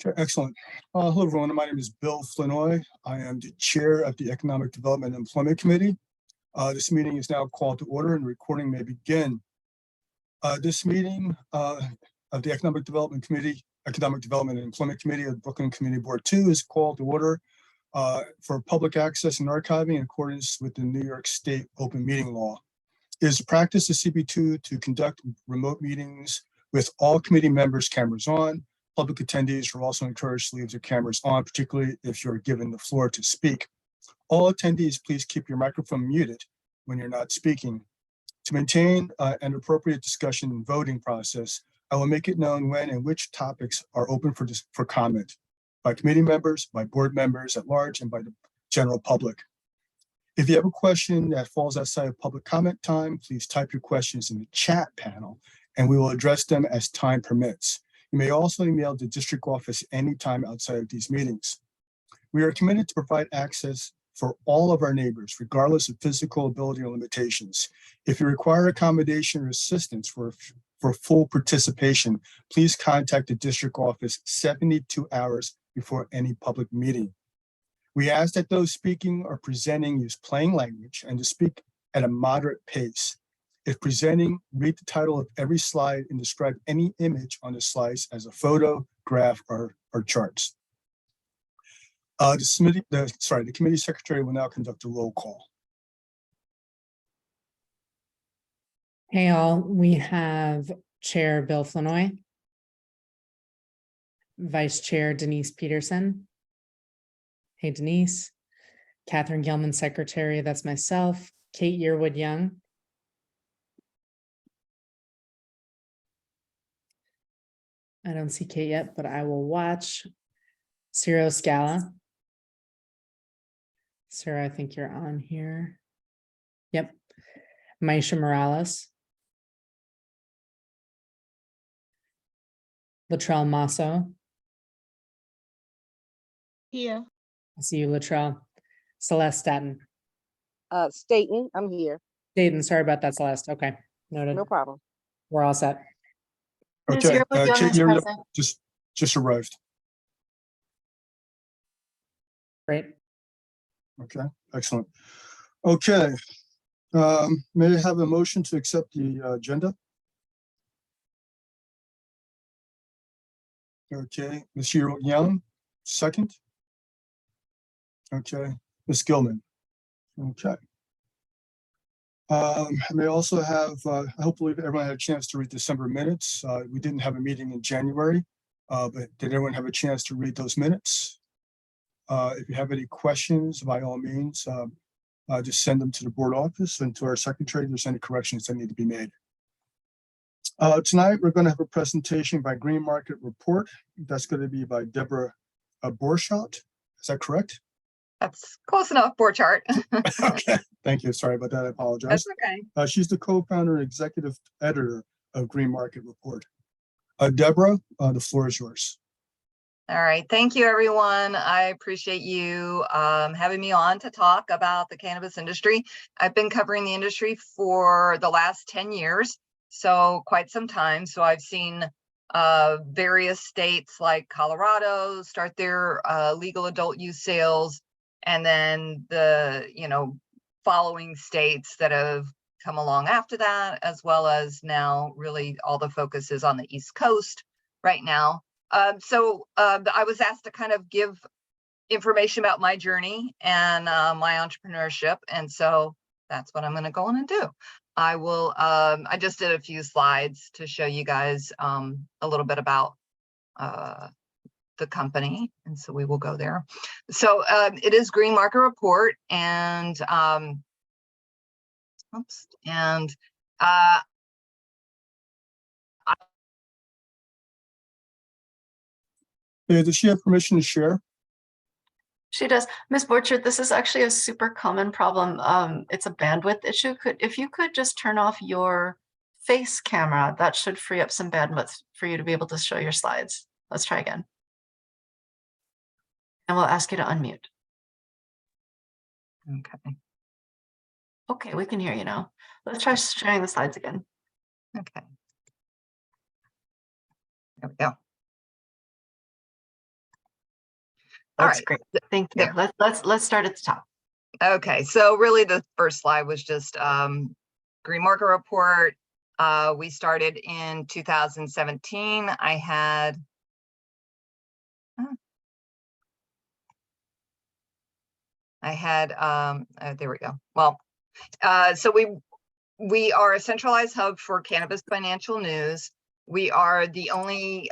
Okay, excellent. Hello, everyone. My name is Bill Flinoy. I am the chair of the Economic Development and Employment Committee. This meeting is now called to order and recording may begin. This meeting of the Economic Development and Employment Committee of Brooklyn Community Board 2 is called to order for public access and archiving in accordance with the New York State Open Meeting Law. It is a practice of CB2 to conduct remote meetings with all committee members' cameras on. Public attendees are also encouraged to leave their cameras on, particularly if you're given the floor to speak. All attendees, please keep your microphone muted when you're not speaking. To maintain an appropriate discussion and voting process, I will make it known when and which topics are open for comment by committee members, by board members at large, and by the general public. If you have a question that falls outside of public comment time, please type your questions in the chat panel and we will address them as time permits. You may also email the district office anytime outside of these meetings. We are committed to provide access for all of our neighbors, regardless of physical ability or limitations. If you require accommodation or assistance for full participation, please contact the district office 72 hours before any public meeting. We ask that those speaking or presenting use plain language and to speak at a moderate pace. If presenting, read the title of every slide and describe any image on the slides as a photo, graph, or charts. The committee secretary will now conduct a roll call. Hey all, we have Chair Bill Flinoy, Vice Chair Denise Peterson. Hey Denise. Catherine Gilman, Secretary, that's myself. Kate Yearwood Young. I don't see Kate yet, but I will watch. Ciro Scala. Sarah, I think you're on here. Yep. Maisha Morales. Latrell Masso. Here. I see you, Latrell. Celeste Staten. Staten, I'm here. Staten, sorry about that, Celeste. Okay, noted. No problem. We're all set. Okay, Kate, you're just arrived. Great. Okay, excellent. Okay, may I have a motion to accept the agenda? Okay, Ms. Young, second. Okay, Ms. Gilman. Okay. I may also have, hopefully everyone had a chance to read December minutes. We didn't have a meeting in January, but did everyone have a chance to read those minutes? If you have any questions, by all means, just send them to the board office and to our secretary if there's any corrections that need to be made. Tonight, we're going to have a presentation by Green Market Report. That's going to be by Deborah Borchardt. Is that correct? That's close enough, Borchardt. Okay, thank you. Sorry about that. I apologize. That's okay. She's the co-founder and executive editor of Green Market Report. Deborah, the floor is yours. All right. Thank you, everyone. I appreciate you having me on to talk about the cannabis industry. I've been covering the industry for the last 10 years, so quite some time. So I've seen various states like Colorado start their legal adult use sales, and then the following states that have come along after that, as well as now really all the focus is on the East Coast right now. So I was asked to kind of give information about my journey and my entrepreneurship, and so that's what I'm going to go on and do. I will. I just did a few slides to show you guys a little bit about the company, and so we will go there. So it is Green Market Report, and does she have permission to share? She does. Ms. Borchardt, this is actually a super common problem. It's a bandwidth issue. If you could just turn off your face camera, that should free up some bandwidth for you to be able to show your slides. Let's try again. And we'll ask you to unmute. okay. Okay, we can hear you now. Let's try sharing the slides again. Okay. There we go. All That's right. great. Thank you. There. Let's start at the top. Okay, so really the first slide was just green market report. We started in 2017. I had there we go. Well, so we are a centralized hub for cannabis financial news. We are the only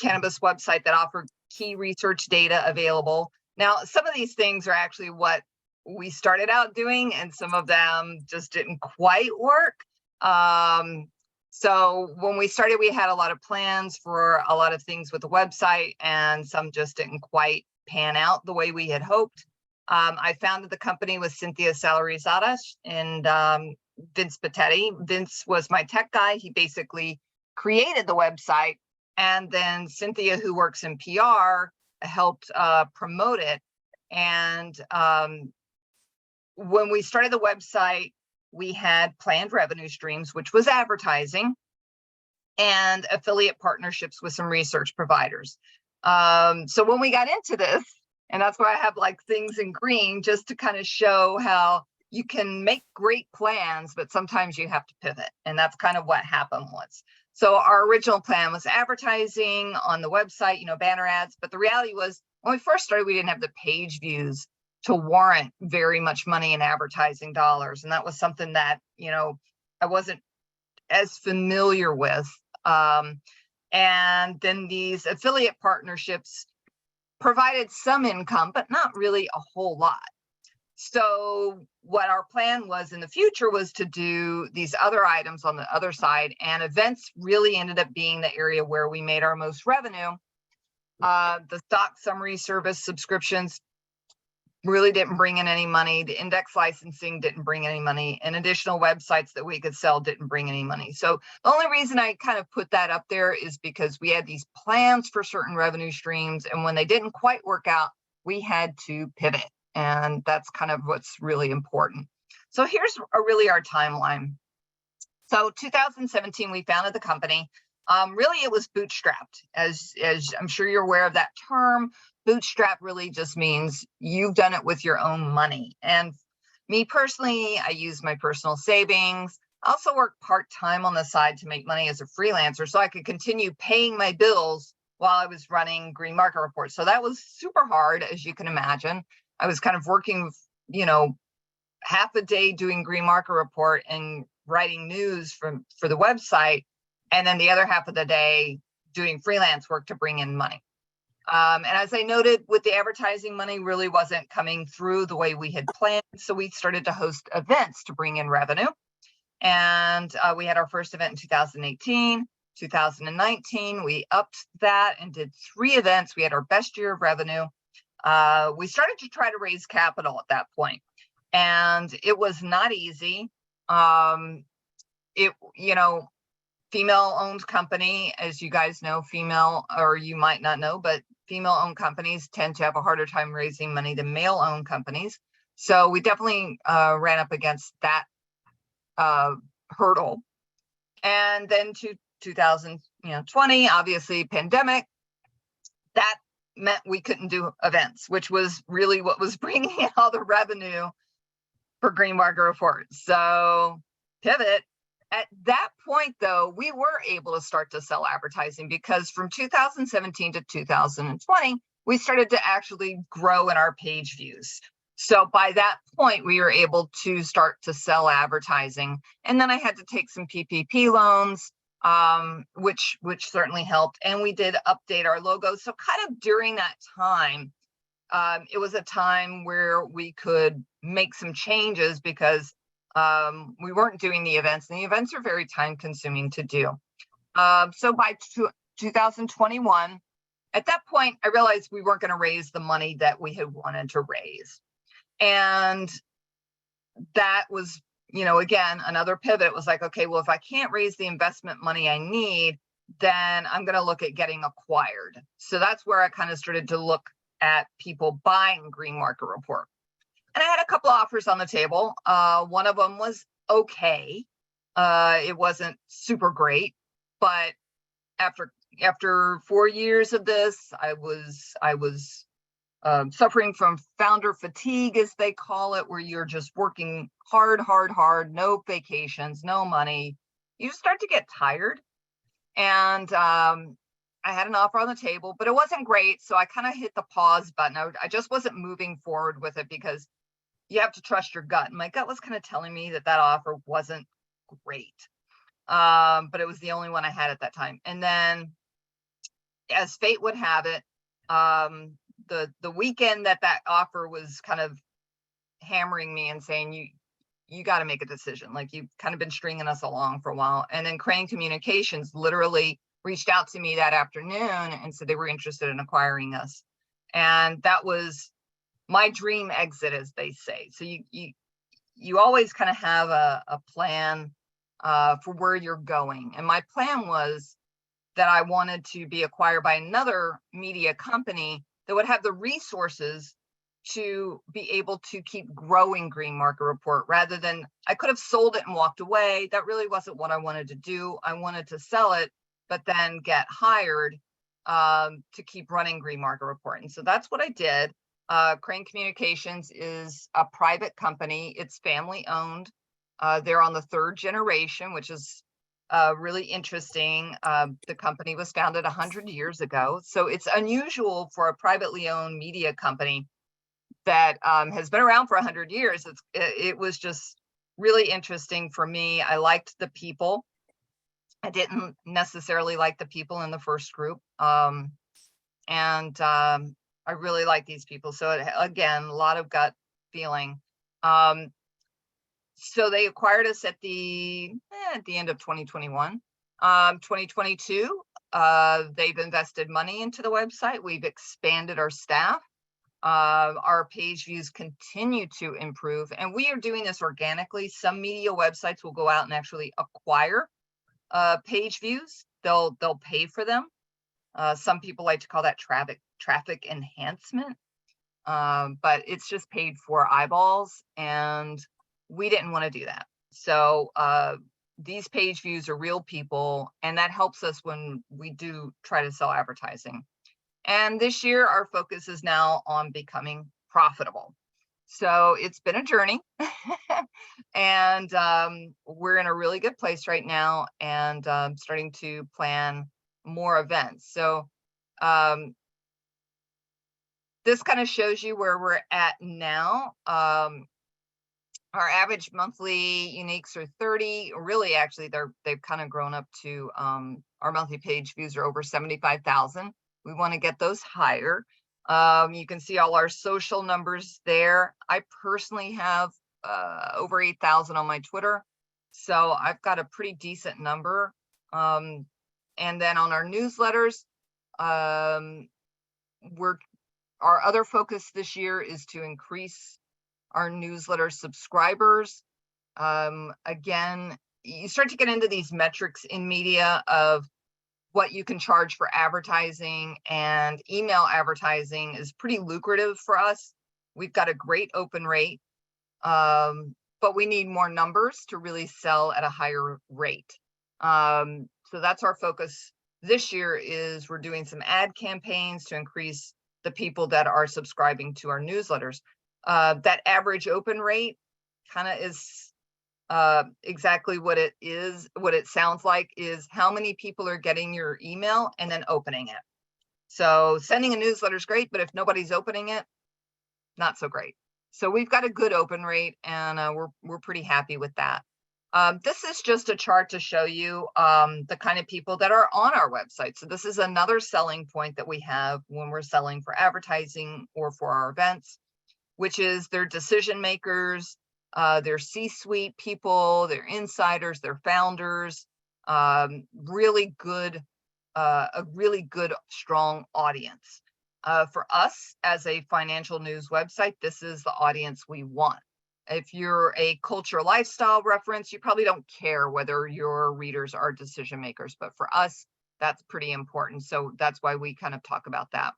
cannabis website that offers key research data available. Now, some of these things are actually what we started out doing, and some of them just didn't quite work. So when we started, we had a lot of plans for a lot of things with the website, and some just didn't quite pan out the way we had hoped. I founded the company with Cynthia Salarizada and Vince Patetti. Vince was my tech guy. He basically created the website. And then Cynthia, who works in PR, helped promote it. And when we started the website, we had planned revenue streams, which was advertising, and affiliate partnerships with some research providers. So when we got into this, and that's why I have like things in green, just to kind of show how you can make great plans, but sometimes you have to pivot. And that's kind of what happened was. So our original plan was advertising on the website, banner ads. But the reality was when we first started, we didn't have the page views to warrant very much money in advertising dollars. And that was something that, I wasn't as familiar with. And then these affiliate partnerships provided some income, but not really a whole lot. So what our plan was in the future was to do these other items on the other side, and events really ended up being the area where we made our most revenue. The stock summary service subscriptions really didn't bring in any money. The index licensing didn't bring any money, and additional websites that we could sell didn't bring any money. So the only reason I kind of put that up there is because we had these plans for certain revenue streams, and when they didn't quite work out, we had to pivot. And that's kind of what's really important. So here's really our timeline. So 2017, we founded the company. Really, it was bootstrapped. As I'm sure you're aware of that term, bootstrap really just means you've done it with your own money. And me personally, I use my personal savings. I also work part-time on the side to make money as a freelancer so I could continue paying my bills while I was running Green Market Report. So that was super hard, as you can imagine. I was kind of working, half a day doing Green Market Report and writing news for the website, and then the other half of the day doing freelance work to bring in money. And as I noted, with the advertising money really wasn't coming through the way we had planned. So we started to host events to bring in revenue. And we had our first event in 2018, 2019, we upped that and did 3 events. We had our best year of revenue. We started to try to raise capital at that point, and it was not easy. Female-owned company, as you guys know, or you might not know, but female-owned companies tend to have a harder time raising money than male-owned companies. So we definitely ran up against that hurdle. And then to 2020, obviously pandemic, that meant we couldn't do events, which was really what was bringing in all the revenue for Green Market Report. So pivot. At that point, though, we were able to start to sell advertising, because from 2017 to 2020, we started to actually grow in our page views. So by that point, we were able to start to sell advertising. And then I had to take some PPP loans, which certainly helped. And we did update our logo. So kind of during that time, it was a time where we could make some changes, because we weren't doing the events, and the events are very time consuming to do. So by 2021, at that point, I realized we weren't going to raise the money that we had wanted to raise. And that was, again, another pivot. It was like, okay, well, if I can't raise the investment money I need, then I'm going to look at getting acquired. So that's where I kind of started to look at people buying Green Market Report. And I had a couple offers on the table. One of them was okay. It wasn't super great, but after 4 years of this, I was suffering from founder fatigue, as they call it, where you're just working hard, no vacations, no money. You start to get tired. And I had an offer on the table, but it wasn't great. So I kind of hit the pause button. I just wasn't moving forward with it because you have to trust your gut. And my gut was kind of telling me that offer wasn't great. But it was the only one I had at that time. And then, as fate would have it, the weekend that offer was kind of hammering me and saying, you got to make a decision. Like, you've kind of been stringing us along for a while. And then Crane Communications literally reached out to me that afternoon and said they were interested in acquiring us. And that was my dream exit, as they say. So you always kind of have a plan for where you're going. And my plan was that I wanted to be acquired by another media company that would have the resources to be able to keep growing Green Market Report, rather than, I could have sold it and walked away. That really wasn't what I wanted to do. I wanted to sell it, but then get hired to keep running Green Market Report. And so that's what I did. Crane Communications is a private company. It's family owned. They're on the 3rd generation, which is really interesting. The company was founded 100 years ago. So it's unusual for a privately owned media company that has been around for 100 years. It was just really interesting for me. I liked the people. I didn't necessarily like the people in the first group. I really like these people. So again, a lot of gut feeling. So they acquired us at the end of 2021. 2022, they've invested money into the website. We've expanded our staff. Our page views continue to improve, and we are doing this organically. Some media websites will go out and actually acquire page views. They'll pay for them. Some people like to call that traffic enhancement, but it's just paid for eyeballs, and we didn't want to do that. So these page views are real people, and that helps us when we do try to sell advertising. And this year, our focus is now on becoming profitable. So it's been a journey, and we're in a really good place right now, and starting to plan more events. So this kind of shows you where we're at now. Our average monthly uniques are 30. Really, actually, they've kind of grown up to our monthly page views are over 75,000. We want to get those higher. You can see all our social numbers there. I personally have over 8,000 on my Twitter, so I've got a pretty decent number. And then on our newsletters, our other focus this year is to increase our newsletter subscribers. Again, you start to get into these metrics in media of what you can charge for advertising, and email advertising is pretty lucrative for us. We've got a great open rate, but we need more numbers to really sell at a higher rate. So that's our focus this year. Is we're doing some ad campaigns to increase the people that are subscribing to our newsletters. That average open rate kind of is exactly what it is. What it sounds like is how many people are getting your email and then opening it. So sending a newsletter is great, but if nobody's opening it, not so great. So we've got a good open rate, and we're pretty happy with that. This is just a chart to show you the kind of people that are on our website. So this is another selling point that we have when we're selling for advertising or for our events, which is their decision makers, their C-suite people, their insiders, their founders, really good, a really good, strong audience. For us as a financial news website, this is the audience we want. If you're a culture lifestyle reference, you probably don't care whether your readers are decision makers, but for us, that's pretty important. So that's why we kind of talk about that.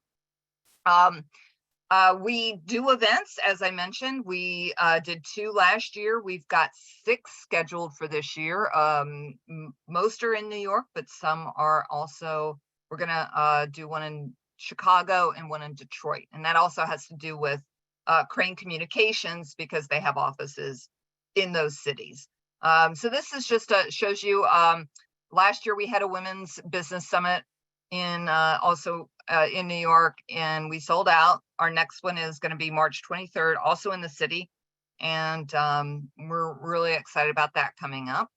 We do events, as I mentioned. We did 2 last year. We've got 6 scheduled for this year. Most are in New York, but some are also, we're gonna do one in Chicago and one in Detroit. And that also has to do with Crane Communications because they have offices in those cities. So this is just shows you, last year we had a women's business summit in also in New York, and we sold out. Our next one is going to be March 23rd, also in the city. And we're really excited about that coming up.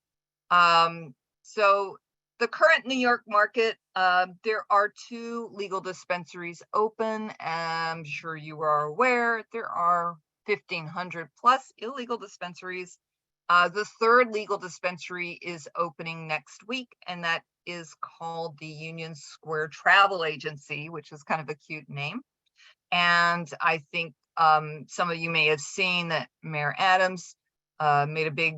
So the current New York market, there are 2 legal dispensaries open. I'm sure you are aware there are 1,500 plus illegal dispensaries. The 3rd legal dispensary is opening next week, and that is called the Union Square Travel Agency, which is kind of a cute name. And I think some of you may have seen that Mayor Adams made a big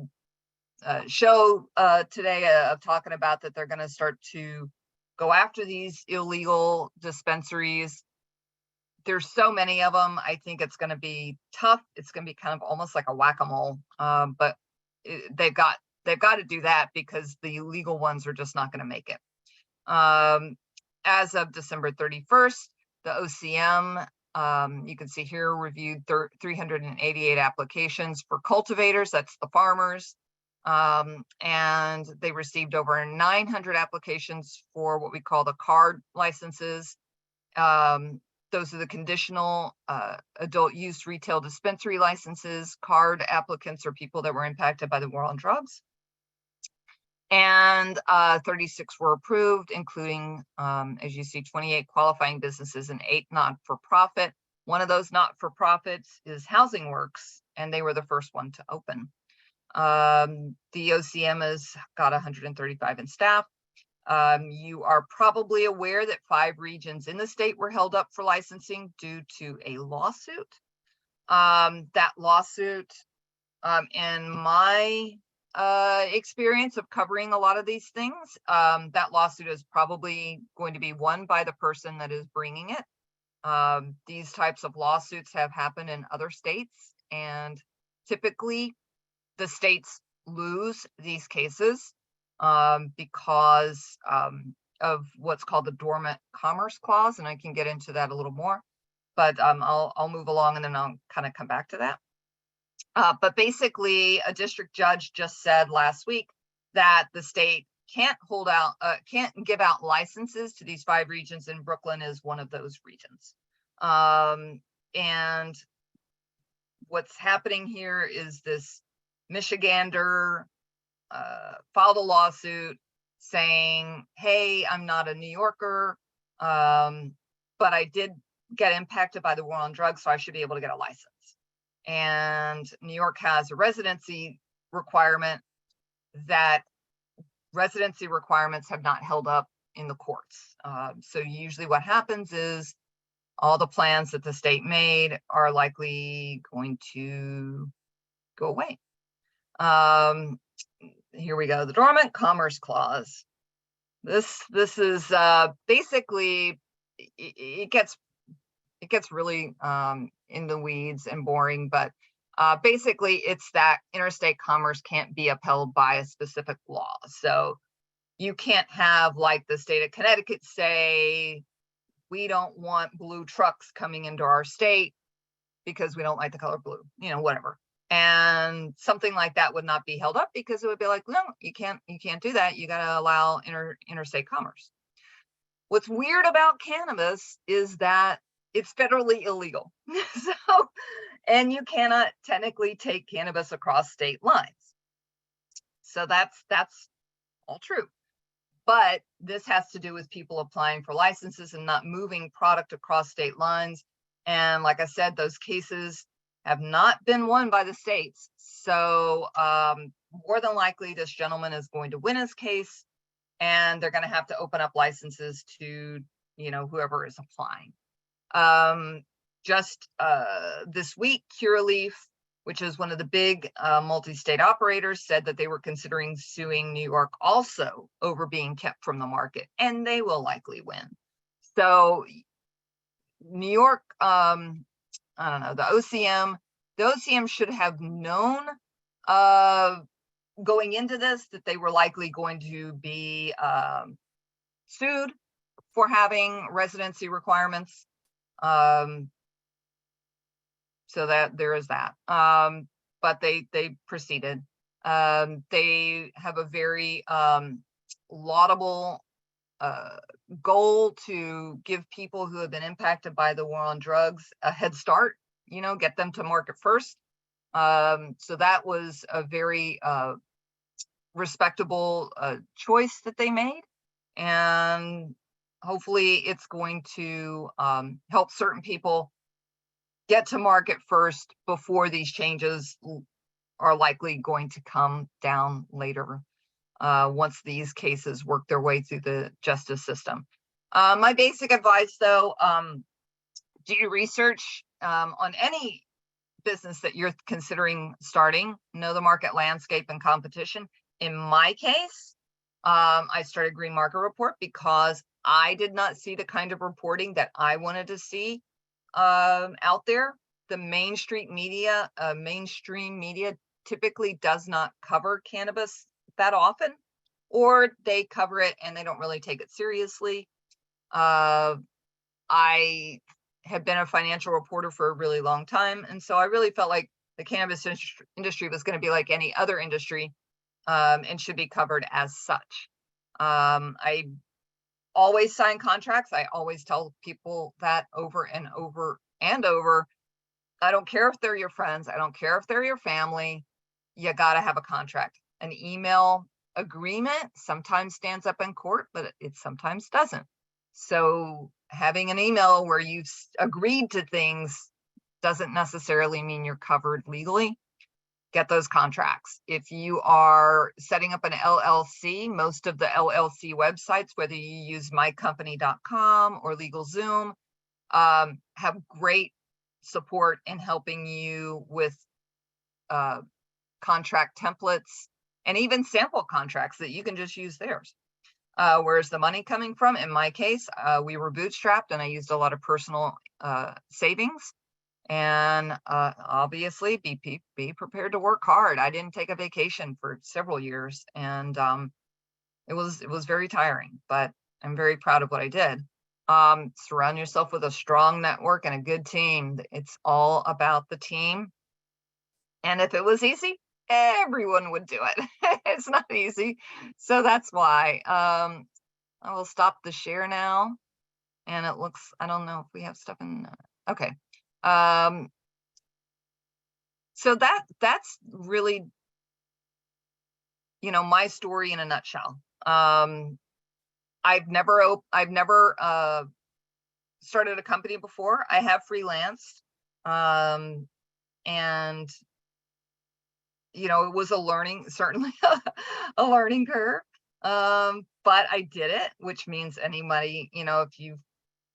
show today of talking about that they're going to start to go after these illegal dispensaries. There's so many of them. I think it's going to be tough. It's going to be kind of almost like a whack-a-mole, but they've got to do that because the illegal ones are just not going to make it. As of December 31st, the OCM, you can see here, reviewed 388 applications for cultivators, that's the farmers, and they received over 900 applications for what we call the card licenses. Those are the conditional adult use retail dispensary licenses. Card applicants are people that were impacted by the war on drugs. And 36 were approved, including, as you see, 28 qualifying businesses and 8 not-for-profit. One of those not-for-profits is Housing Works, and they were the first one to open. The OCM has got 135 in staff. You are probably aware that 5 regions in the state were held up for licensing due to a lawsuit. That lawsuit, in my experience of covering a lot of these things, that lawsuit is probably going to be won by the person that is bringing it. These types of lawsuits have happened in other states, and typically the states lose these cases because of what's called the Dormant Commerce Clause, and I can get into that a little more, but I'll move along and then I'll kind of come back to that. But basically, a district judge just said last week that the state can't give out licenses to these 5 regions, and Brooklyn is one of those regions. And what's happening here is this Michigander filed a lawsuit saying, hey, I'm not a New Yorker, but I did get impacted by the war on drugs, so I should be able to get a license. And New York has a residency requirement that residency requirements have not held up in the courts. So usually what happens is all the plans that the state made are likely going to go away. Here we go, the Dormant Commerce Clause. This is basically, it gets really in the weeds and boring, but basically it's that interstate commerce can't be upheld by a specific law. So you can't have, like, the state of Connecticut say, we don't want blue trucks coming into our state because we don't like the color blue, you know, whatever. And something like that would not be held up because it would be like, no, you can't do that. You got to allow interstate commerce. What's weird about cannabis is that it's federally illegal. So, and you cannot technically take cannabis across state lines. So that's all true. But this has to do with people applying for licenses and not moving product across state lines. And like I said, those cases have not been won by the states. So more than likely, this gentleman is going to win his case, and they're going to have to open up licenses to, you know, whoever is applying. Just this week, Curaleaf, which is one of the big multi-state operators, said that they were considering suing New York also over being kept from the market, and they will likely win. So New York, I don't know, the OCM should have known going into this that they were likely going to be sued for having residency requirements. So that there is that. But they proceeded. They have a very laudable goal to give people who have been impacted by the war on drugs a head start, get them to market first. So that was a very respectable choice that they made. And hopefully it's going to help certain people get to market first before these changes are likely going to come down later once these cases work their way through the justice system. My basic advice though, do your research on any business that you're considering starting, know the market landscape and competition. In my case, I started Green Market Report because I did not see the kind of reporting that I wanted to see out there. The mainstream media typically does not cover cannabis that often, or they cover it and they don't really take it seriously. I have been a financial reporter for a really long time, and so I really felt like the cannabis industry was going to be like any other industry, and should be covered as such. I always sign contracts. I always tell people that over and over and over. I don't care if they're your friends. I don't care if they're your family. You got to have a contract. An email agreement sometimes stands up in court, but it sometimes doesn't. So having an email where you've agreed to things doesn't necessarily mean you're covered legally. Get those contracts. If you are setting up an LLC, most of the LLC websites, whether you use mycompany.com or LegalZoom, have great support in helping you with contract templates and even sample contracts that you can just use theirs. Where's the money coming from? In my case, we were bootstrapped and I used a lot of personal savings. And obviously be prepared to work hard. I didn't take a vacation for several years, and it was very tiring, but I'm very proud of what I did. Surround yourself with a strong network and a good team. It's all about the team. And if it was easy, everyone would do it. It's not easy. So that's why I will stop the share now. And it looks, I don't know if we have stuff in, okay. So that's really, my story in a nutshell. I've never started a company before. I have freelanced, and it was certainly a learning curve. But I did it, which means anybody,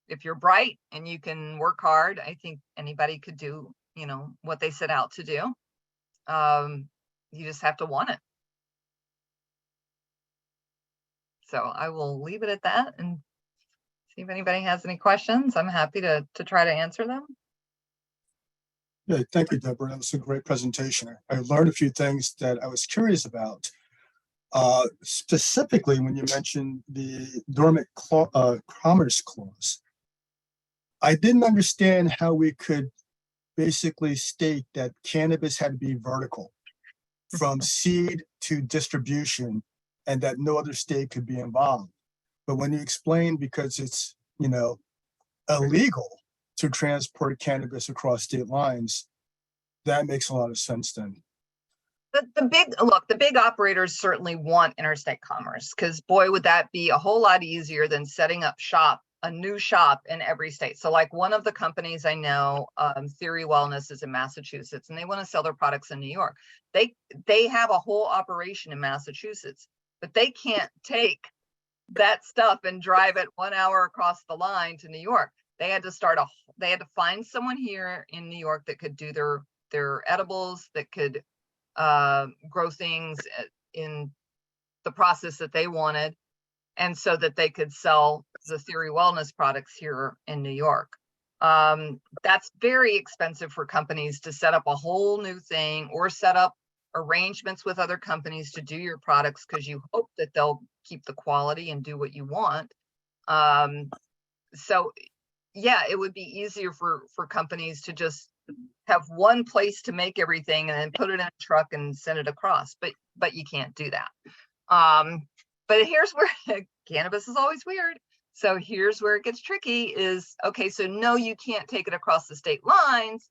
if you're bright and you can work hard, I think anybody could do, what they set out to do. You just have to want it. So I will leave it at that and see if anybody has any questions. I'm happy to try to answer them. Yeah, thank you, Deborah. That was a great presentation. I learned a few things that I was curious about. Specifically, when you mentioned the dormant commerce clause, I didn't understand how we could basically state that cannabis had to be vertical from seed to distribution and that no other state could be involved. But when you explain, because it's, illegal to transport cannabis across state lines, that makes a lot of sense then. The big operators certainly want interstate commerce, because boy, would that be a whole lot easier than setting up a new shop in every state. So like one of the companies I know, Theory Wellness, is in Massachusetts, and they want to sell their products in New York. They have a whole operation in Massachusetts, but they can't take that stuff and drive it 1 hour across the line to New York. They had to find someone here in New York that could do their edibles, that could grow things in the process that they wanted, and so that they could sell the Theory Wellness products here in New York. That's very expensive for companies to set up a whole new thing or set up arrangements with other companies to do your products, because you hope that they'll keep the quality and do what you want. So yeah, it would be easier for companies to just have one place to make everything and then put it in a truck and send it across, but you can't do that. But here's where cannabis is always weird. So here's where it gets tricky is, okay, so no, you can't take it across the state lines,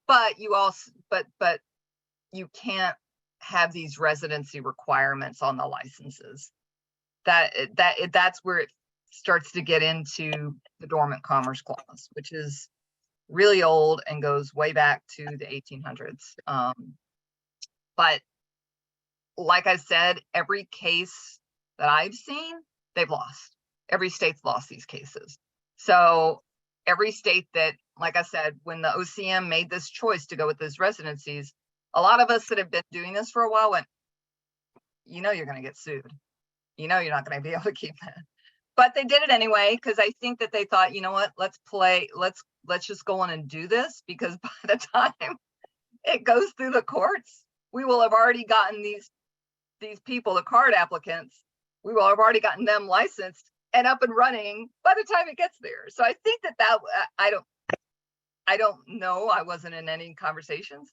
but you also, but you can't have these residency requirements on the licenses. That's where it starts to get into the dormant commerce clause, which is really old and goes way back to the 1800s. But like I said, every case that I've seen, they've lost. Every state's lost these cases. So every state that, like I said, when the OCM made this choice to go with those residencies, a lot of us that have been doing this for a while went, you know, you're going to get sued. You know, you're not going to be able to keep that. But they did it anyway, because I think that they thought, you know what, let's just go on and do this, because by the time it goes through the courts, we will have already gotten these people, the card applicants, we will have already gotten them licensed and up and running by the time it gets there. So I think that I don't know. I wasn't in any conversations.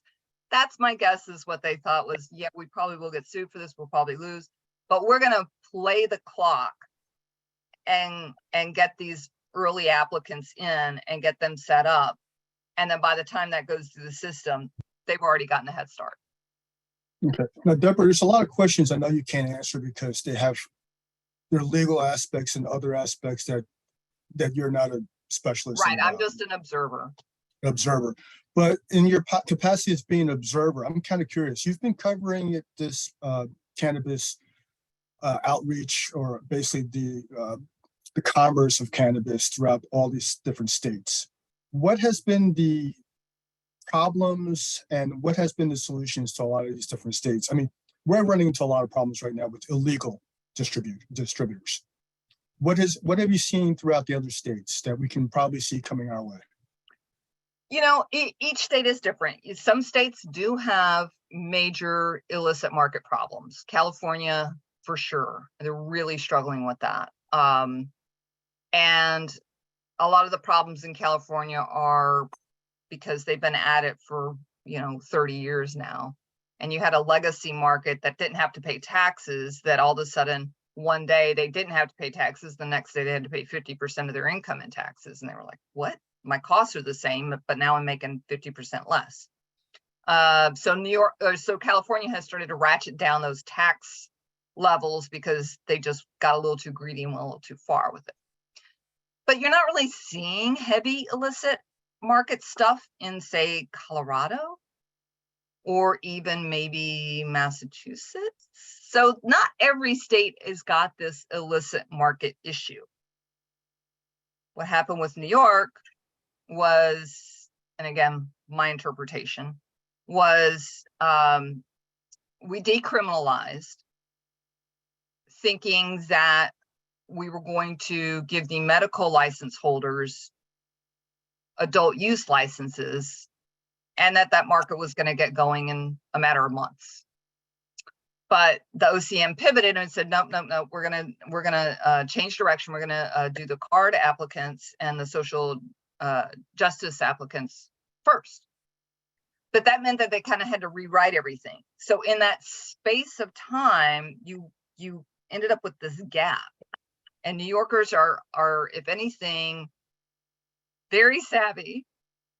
That's my guess, is what they thought was, yeah, we probably will get sued for this. We'll probably lose, but we're going to play the clock and get these early applicants in and get them set up. And then by the time that goes through the system, they've already gotten a head start. Okay. Now, Deborah, there's a lot of questions I know you can't answer because they have their legal aspects and other aspects that you're not a specialist Right. in. I'm just an observer. But in your capacity as being an observer, I'm kind of curious. You've been covering this cannabis outreach, or basically the commerce of cannabis throughout all these different states. What has been the problems and what has been the solutions to a lot of these different states? I mean, we're running into a lot of problems right now with illegal distributors. What have you seen throughout the other states that we can probably see coming our way? You know, each state is different. Some states do have major illicit market problems. California, for sure, they're really struggling with that. And a lot of the problems in California are because they've been at it for, 30 years now. And you had a legacy market that didn't have to pay taxes, that all of a sudden one day they didn't have to pay taxes. The next day they had to pay 50% of their income in taxes. And they were like, what? My costs are the same, but now I'm making 50% less. So California has started to ratchet down those tax levels because they just got a little too greedy and went a little too far with it. But you're not really seeing heavy illicit market stuff in, say, Colorado or even maybe Massachusetts. So not every state has got this illicit market issue. What happened with New York was, and again, my interpretation was, we decriminalized, thinking that we were going to give the medical license holders adult use licenses, and that market was going to get going in a matter of months. But the OCM pivoted and said, nope, we're gonna change direction. We're gonna do the card applicants and the social justice applicants first. But that meant that they kind of had to rewrite everything. So in that space of time, you ended up with this gap. And New Yorkers are, if anything, very savvy,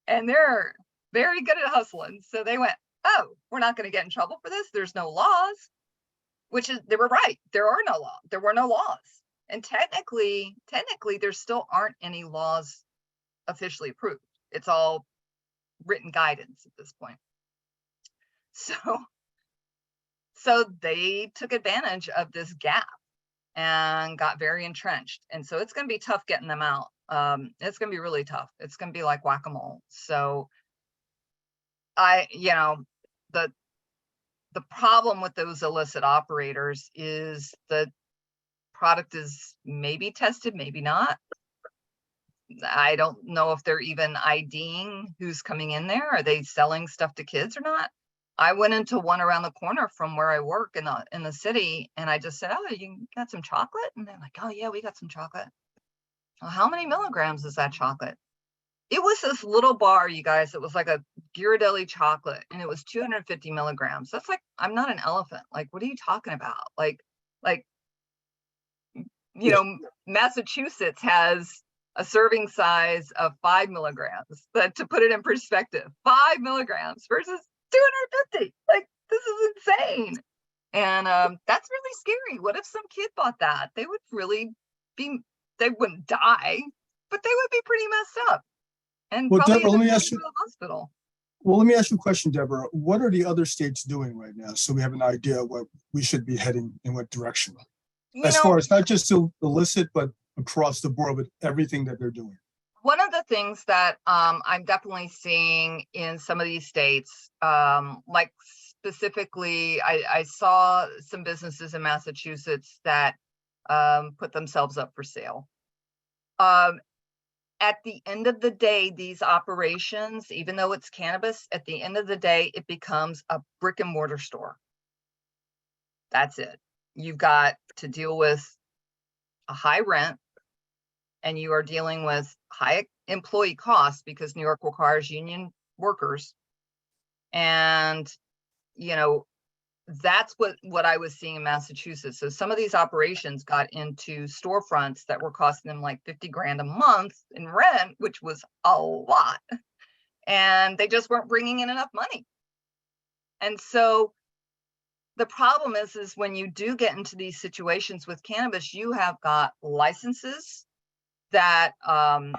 and they're very good at hustling. So they went, oh, we're not going to get in trouble for this. There's no laws, which is, they were right. There are no laws. There were no laws. And technically, there still aren't any laws officially approved. It's all written guidance at this point. So they took advantage of this gap and got very entrenched. And so it's going to be tough getting them out. It's going to be really tough. It's going to be like whack-a-mole. So the problem with those illicit operators is the product is maybe tested, maybe not. I don't know if they're even IDing who's coming in there. Are they selling stuff to kids or not? I went into one around the corner from where I work in the city, and I just said, oh, you got some chocolate? And they're like, oh yeah, we got some chocolate. Well, how many milligrams is that chocolate? It was this little bar, you guys. It was like a Ghirardelli chocolate, and it was 250 milligrams. That's like, I'm not an elephant. Like, what are you talking about? Like, you know, Massachusetts has a serving size of 5 milligrams. But to put it in perspective, 5 milligrams versus 250. Like, this is insane. And that's really scary. What if some kid bought that? They would really be, they wouldn't die, but they would be pretty messed up. And Well, probably Deborah, let end me up ask going you- to the hospital. Well, let me ask you a question, Deborah. What are the other states doing right now? So we have an idea what we should be heading in what direction, You as know, far as not just illicit, but across the board with everything that they're doing. one of the things that I'm definitely seeing in some of these states, like specifically, I saw some businesses in Massachusetts that put themselves up for sale. At the end of the day, these operations, even though it's cannabis, at the end of the day, it becomes a brick and mortar store. That's it. You've got to deal with a high rent, and you are dealing with high employee costs because New York requires union workers. And, you know, that's what I was seeing in Massachusetts. So some of these operations got into storefronts that were costing them like 50 grand a month in rent, which was a lot. And they just weren't bringing in enough money. And so the problem is when you do get into these situations with cannabis, you have got licenses that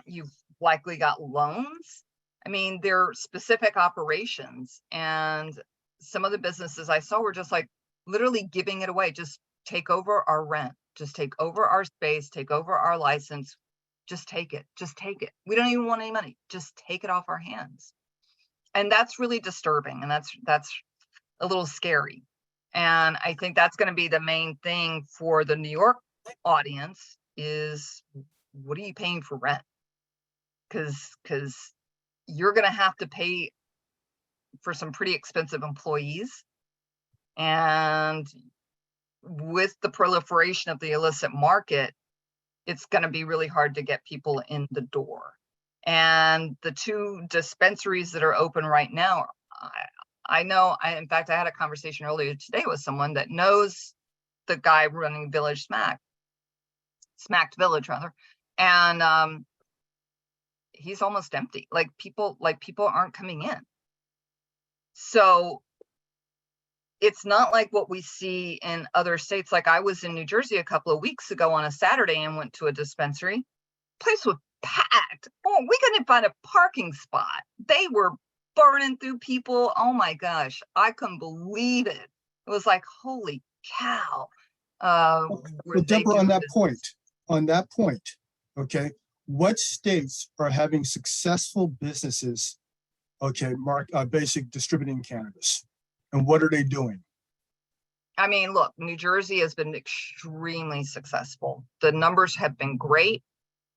you've likely got loans. I mean, they're specific operations, and some of the businesses I saw were just like literally giving it away. Just take over our rent, just take over our space, take over our license, just take it, just take it. We don't even want any money, just take it off our hands. And that's really disturbing, and that's a little scary. And I think that's going to be the main thing for the New York audience is, what are you paying for rent? Because you're going to have to pay for some pretty expensive employees. And with the proliferation of the illicit market, it's going to be really hard to get people in the door. And the 2 dispensaries that are open right now, I know, in fact, I had a conversation earlier today with someone that knows the guy running Village Smacked Village rather. And he's almost empty. Like people aren't coming in. So it's not like what we see in other states. Like I was in New Jersey a couple of weeks ago on a Saturday and went to a dispensary. Place was packed. Oh, we couldn't find a parking spot. They were burning through people. Oh my gosh, I couldn't believe it. It was like, holy cow. Well, Deborah, on that point, okay, what states are having successful businesses, okay, basic distributing cannabis, and what are they doing? I mean, look, New Jersey has been extremely successful. The numbers have been great.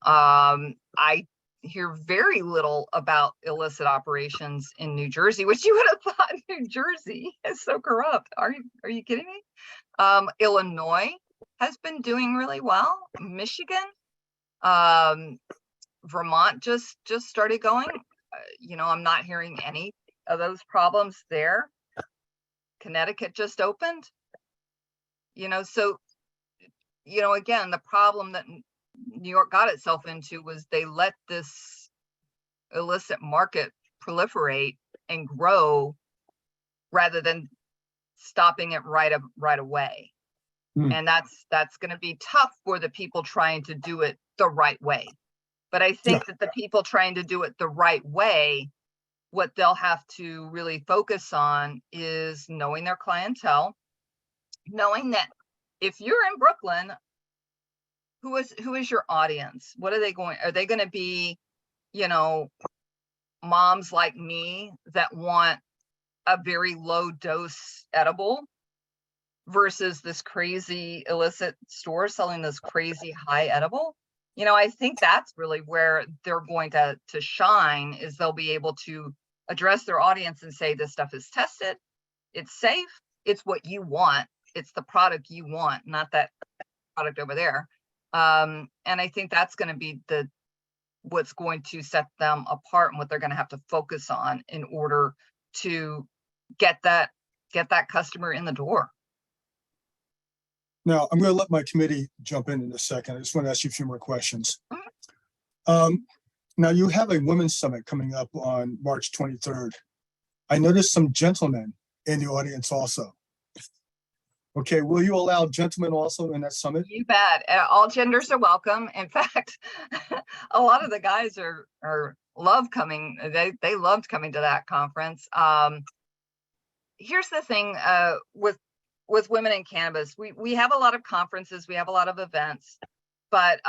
I hear very little about illicit operations in New Jersey, which you would have thought New Jersey is so corrupt. Are you kidding me? Illinois has been doing really well. Michigan, Vermont just started going. You know, I'm not hearing any of those problems there. Connecticut just opened. You know, so, you know, again, the problem that New York got itself into was they let this illicit market proliferate and grow rather than stopping it right away. And that's going to be tough for the people trying to do it the right way. But I think that the people trying to do it the right way, what they'll have to really focus on is knowing their clientele, knowing that if you're in Brooklyn, who is your audience? What are they going to be, you know, moms like me that want a very low dose edible versus this crazy illicit store selling this crazy high edible? You know, I think that's really where they're going to shine, is they'll be able to address their audience and say, this stuff is tested, it's safe, it's what you want, it's the product you want, not that product over there. And I think that's going to be what's going to set them apart and what they're going to have to focus on in order to get that customer in the door. Now, I'm going to let my committee jump in a second. I just want to ask you a few more questions. Now, you have a women's summit coming up on March 23rd. I noticed some gentlemen in the audience also. Okay, will you allow gentlemen also in that summit? You bet. All genders are welcome. In fact, a lot of the guys love coming. They loved coming to that conference. Here's the thing with women in cannabis. We have a lot of conferences, we have a lot of events, but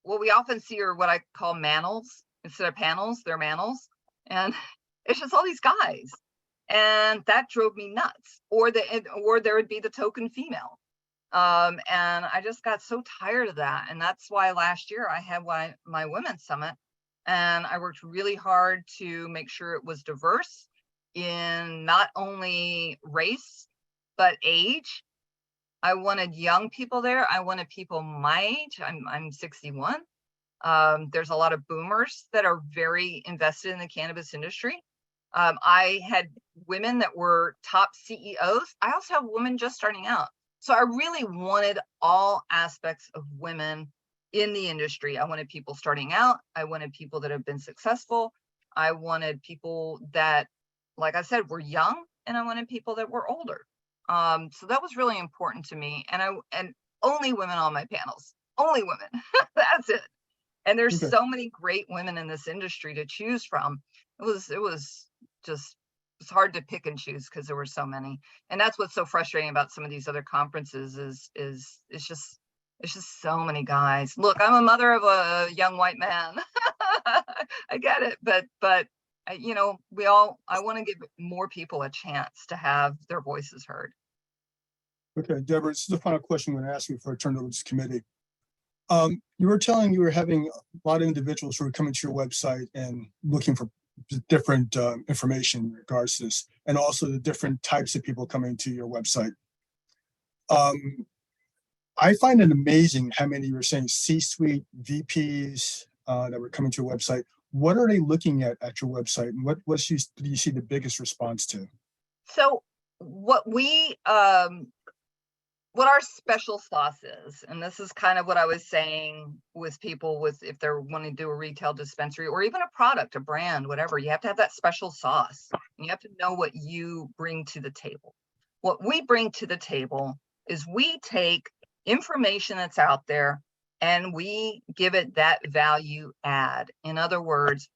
what we often see are what I call manels instead of panels. They're manels, and it's just all these guys. And that drove me nuts. Or there would be the token female. And I just got so tired of that. And that's why last year I had my women's summit, and I worked really hard to make sure it was diverse in not only race, but age. I wanted young people there. I wanted people my age. I'm 61. There's a lot of boomers that are very invested in the cannabis industry. I had women that were top CEOs. I also have women just starting out. So I really wanted all aspects of women in the industry. I wanted people starting out. I wanted people that have been successful. I wanted people that, like I said, were young, and I wanted people that were older. So that was really important to me. And only women on my panels, only women. That's it. And there's Okay. so many great women in this industry to choose from. It was just, it's hard to pick and choose because there were so many. And that's what's so frustrating about some of these other conferences is it's just so many guys. Look, I'm a mother of a young white man. I get it, but you know, I want to give more people a chance to have their voices heard. Okay, Deborah, this is the final question I'm going to ask you before I turn it over to this committee. You were telling you were having a lot of individuals who were coming to your website and looking for different information in regards to this, and also the different types of people coming to your website. I find it amazing how many you were saying C-suite VPs that were coming to your website. What are they looking at your website, and what do you see the biggest response to? So what our special sauce is, and this is kind of what I was saying with people if they're wanting to do a retail dispensary or even a product, a brand, whatever, you have to have that special sauce. You have to know what you bring to the table. What we bring to the table is we take information that's out there and we give it that value add. In other words,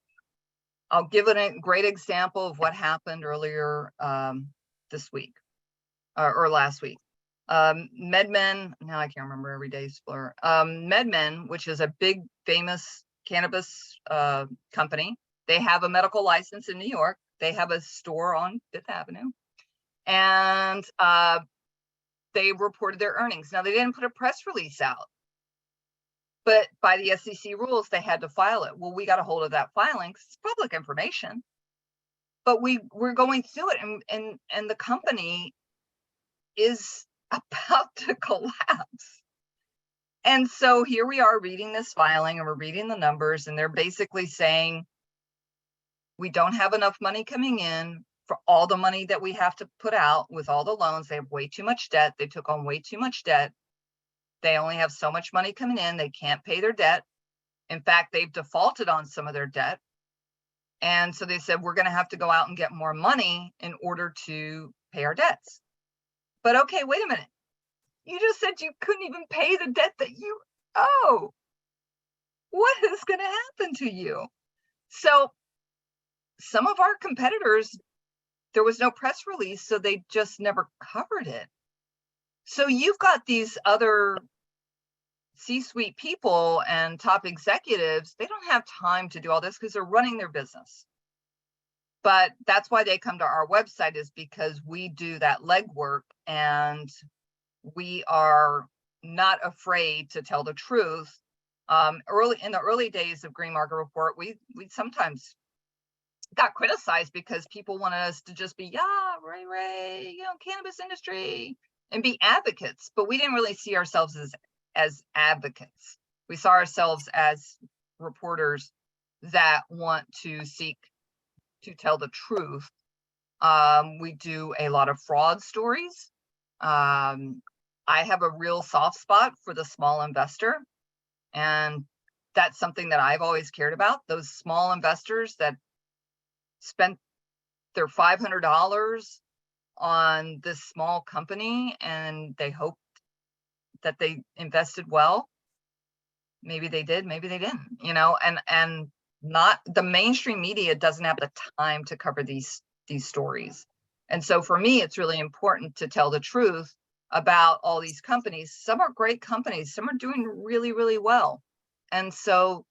I'll give it a great example of what happened earlier this week or last week. MedMen, now I can't remember, every day's blur. MedMen, which is a big famous cannabis company, they have a medical license in New York. They have a store on Fifth Avenue, and they reported their earnings. Now, they didn't put a press release out, but by the SEC rules, they had to file it. Well, we got a hold of that filing because it's public information, but we're going through it, and the company is about to collapse. And so here we are reading this filing, and we're reading the numbers, and they're basically saying we don't have enough money coming in for all the money that we have to put out with all the loans. They have way too much debt. They took on way too much debt. They only have so much money coming in. They can't pay their debt. In fact, they've defaulted on some of their debt. And so they said, we're going to have to go out and get more money in order to pay our debts. But okay, wait a minute. You just said you couldn't even pay the debt that you owe. What is going to happen to you? So some of our competitors, there was no press release, so they just never covered it. So you've got these other C-suite people and top executives, they don't have time to do all this because they're running their business. But that's why they come to our website, is because we do that legwork, and we are not afraid to tell the truth. In the early days of Green Market Report, we sometimes got criticized because people wanted us to just be, Ray, cannabis industry, and be advocates, but we didn't really see ourselves as as advocates. We saw ourselves as reporters that want to seek to tell the truth. We do a lot of fraud stories. I have a real soft spot for the small investor, and that's something that I've always cared about. Those small investors that spent their $500 on this small company and they hoped that they invested well. Maybe they did, maybe they didn't, you know, and not the mainstream media doesn't have the time to cover these stories. And so for me, it's really important to tell the truth about all these companies. Some are great companies, some are doing really, really well. And so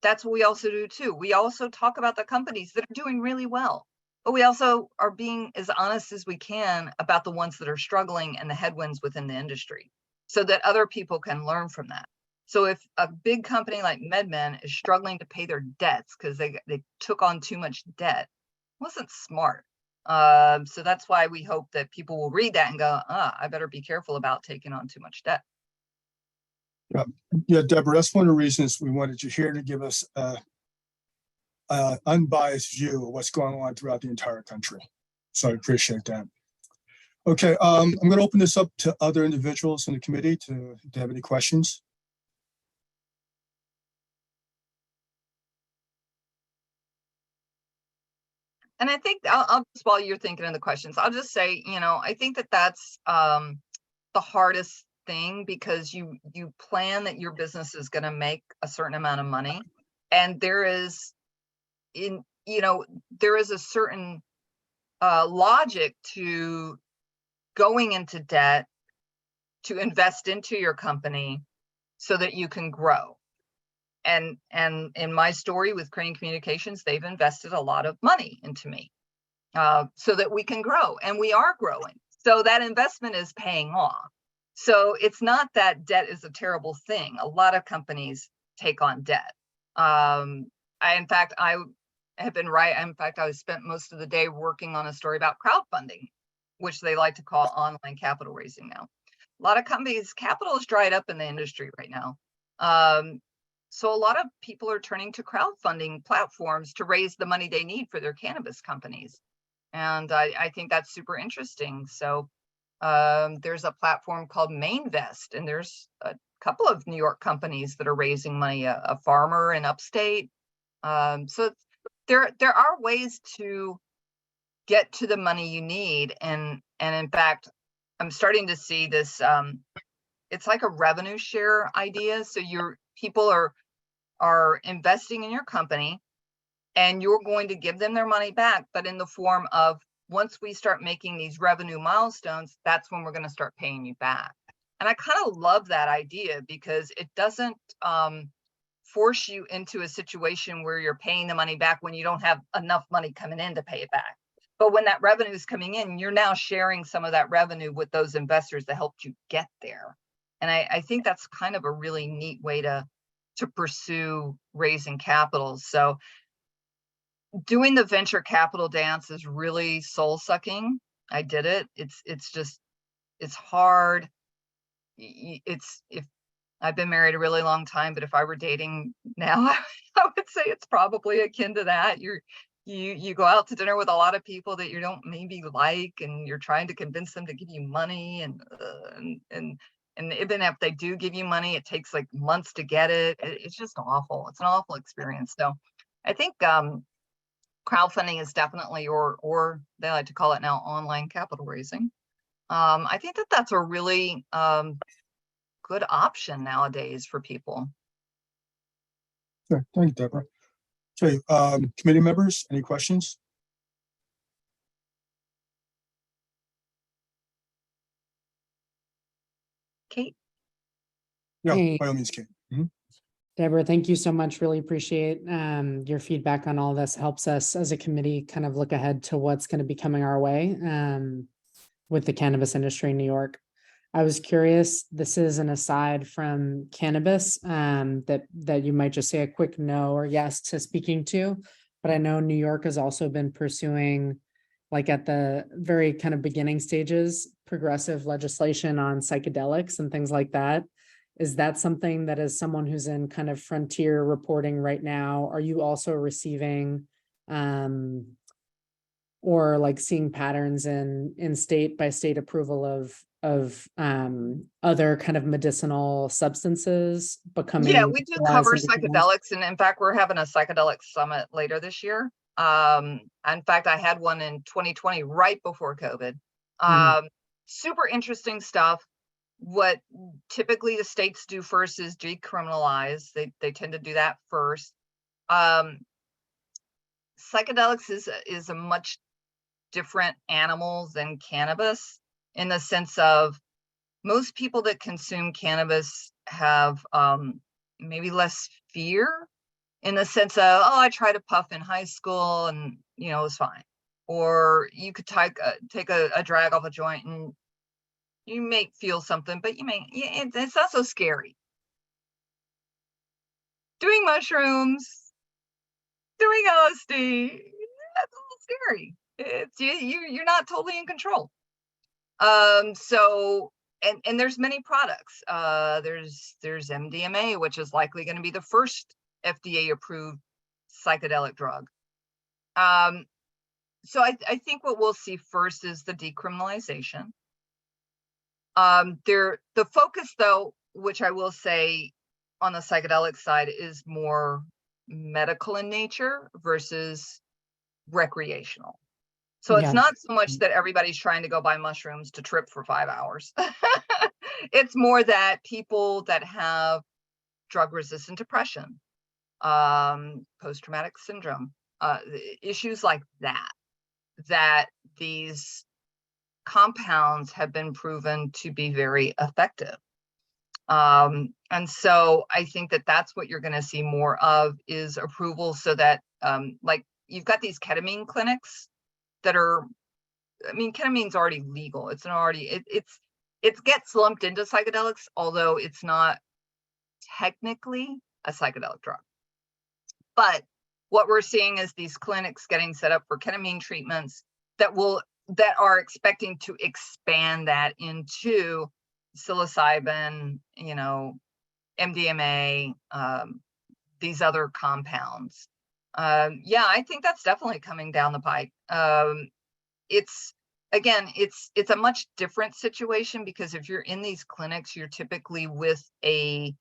that's what we also do too. We also talk about the companies that are doing really well, but we also are being as honest as we can about the ones that are struggling and the headwinds within the industry so that other people can learn from that. So if a big company like MedMen is struggling to pay their debts because they took on too much debt, it wasn't smart. So that's why we hope that people will read that and go, I better be careful about taking on too much debt. Yeah, Deborah, that's one of the reasons we wanted you here to give us an unbiased view of what's going on throughout the entire country. So I appreciate that. Okay, I'm going to open this up to other individuals in the committee to have any questions. And I think I'll just, while you're thinking of the questions, I'll just say, you know, I think that that's the hardest thing, because you plan that your business is going to make a certain amount of money, and there is there is a certain logic to going into debt to invest into your company so that you can grow. And in my story with Crane Communications, they've invested a lot of money into me so that we can grow, and we are growing. So that investment is paying off. So it's not that debt is a terrible thing. A lot of companies take on debt. In fact, I spent most of the day working on a story about crowdfunding, which they like to call online capital raising now. A lot of companies, capital is dried up in the industry right now. So a lot of people are turning to crowdfunding platforms to raise the money they need for their cannabis companies. And I think that's super interesting. So there's a platform called Mainvest, and there's a couple of New York companies that are raising money, a farmer in upstate. So there are ways to get to the money you need. And in fact, I'm starting to see this, it's like a revenue share idea. So people are investing in your company, and you're going to give them their money back, but in the form of, once we start making these revenue milestones, that's when we're going to start paying you back. And I kind of love that idea, because it doesn't force you into a situation where you're paying the money back when you don't have enough money coming in to pay it back. But when that revenue is coming in, you're now sharing some of that revenue with those investors that helped you get there. And I think that's kind of a really neat way to pursue raising capital. So doing the venture capital dance is really soul sucking. I did it. It's hard. If I've been married a really long time, but if I were dating now, I would say it's probably akin to that. You go out to dinner with a lot of people that you don't maybe like, and you're trying to convince them to give you money, and even if they do give you money, it takes like months to get it. It's just awful. It's an awful experience. So I think crowdfunding is definitely, or they like to call it now, online capital raising. I think that that's a really good option nowadays for people. Sure. Thank you, Deborah. Okay, committee members, any questions? Kate? Yeah, Hey. by all means, Kate. Mhm. Deborah, thank you so much. Really appreciate your feedback on all this. Helps us as a committee kind of look ahead to what's going to be coming our way with the cannabis industry in New York. I was curious, this is an aside from cannabis that you might just say a quick no or yes to speaking to, but I know New York has also been pursuing, like at the very kind of beginning stages, progressive legislation on psychedelics and things like that. Is that something that, as someone who's in kind of frontier reporting right now, are you also receiving or like seeing patterns in state by state approval of other kind of medicinal substances becoming Yeah, we do legalized cover and decriminalized? psychedelics, and in fact, we're having a psychedelic summit later this year. In fact, I had one in 2020, right before COVID. Super interesting stuff. What typically the states do first is decriminalize. They tend to do that first. Psychedelics is a much different animal than cannabis, in the sense of most people that consume cannabis have maybe less fear, in the sense of, oh, I tried to puff in high school and it was fine. Or you could take a drag off a joint and you may feel something, but it's not so scary. Doing mushrooms, doing LSD, that's a little scary. It's you're not totally in control. So and there's many products. There's MDMA, which is likely going to be the first FDA approved psychedelic drug. So I think what we'll see first is the decriminalization. The focus, though, which I will say on the psychedelic side, is more medical in nature versus recreational. So it's not so much that everybody's trying to go buy mushrooms to trip for 5 hours. It's more that people that have drug-resistant depression, post-traumatic syndrome, issues like that these compounds have been proven to be very effective. And so I think that that's what you're going to see more of, is approval, so that like you've got these ketamine clinics that are, ketamine's already legal. It's it gets lumped into psychedelics, although it's not technically a psychedelic drug. But what we're seeing is these clinics getting set up for ketamine treatments that are expecting to expand that into psilocybin, MDMA, these other compounds. Yeah, I think that's definitely coming down the pike. It's a much different situation, because if you're in these clinics, you're typically with a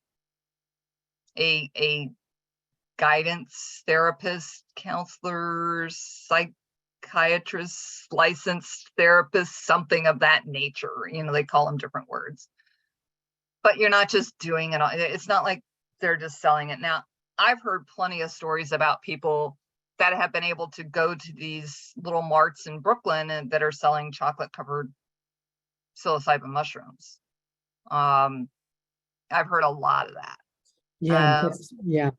guidance therapist, counselors, psychiatrists, licensed therapists, something of that nature. They call them different words. But you're not just doing it. It's not like they're just selling it. Now, I've heard plenty of stories about people that have been able to go to these little marts in Brooklyn and that are selling chocolate-covered psilocybin mushrooms. I've heard a lot of that.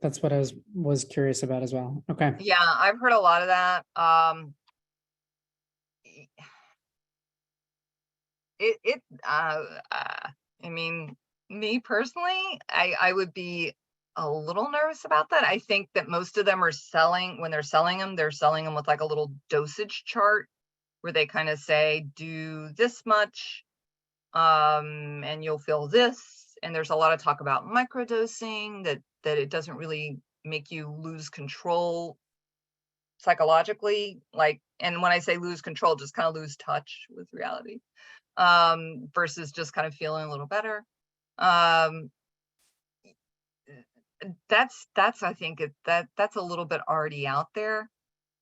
That's what I was curious about as well. Okay. Yeah, I've heard a lot of that. Me personally, I would be a little nervous about that. I think that most of them are when they're selling them with like a little dosage chart where they kind of say, do this much, and you'll feel this. And there's a lot of talk about microdosing, that it doesn't really make you lose control psychologically. And when I say lose control, just kind of lose touch with reality, versus just kind of feeling a little better. That's I think that's a little bit already out there.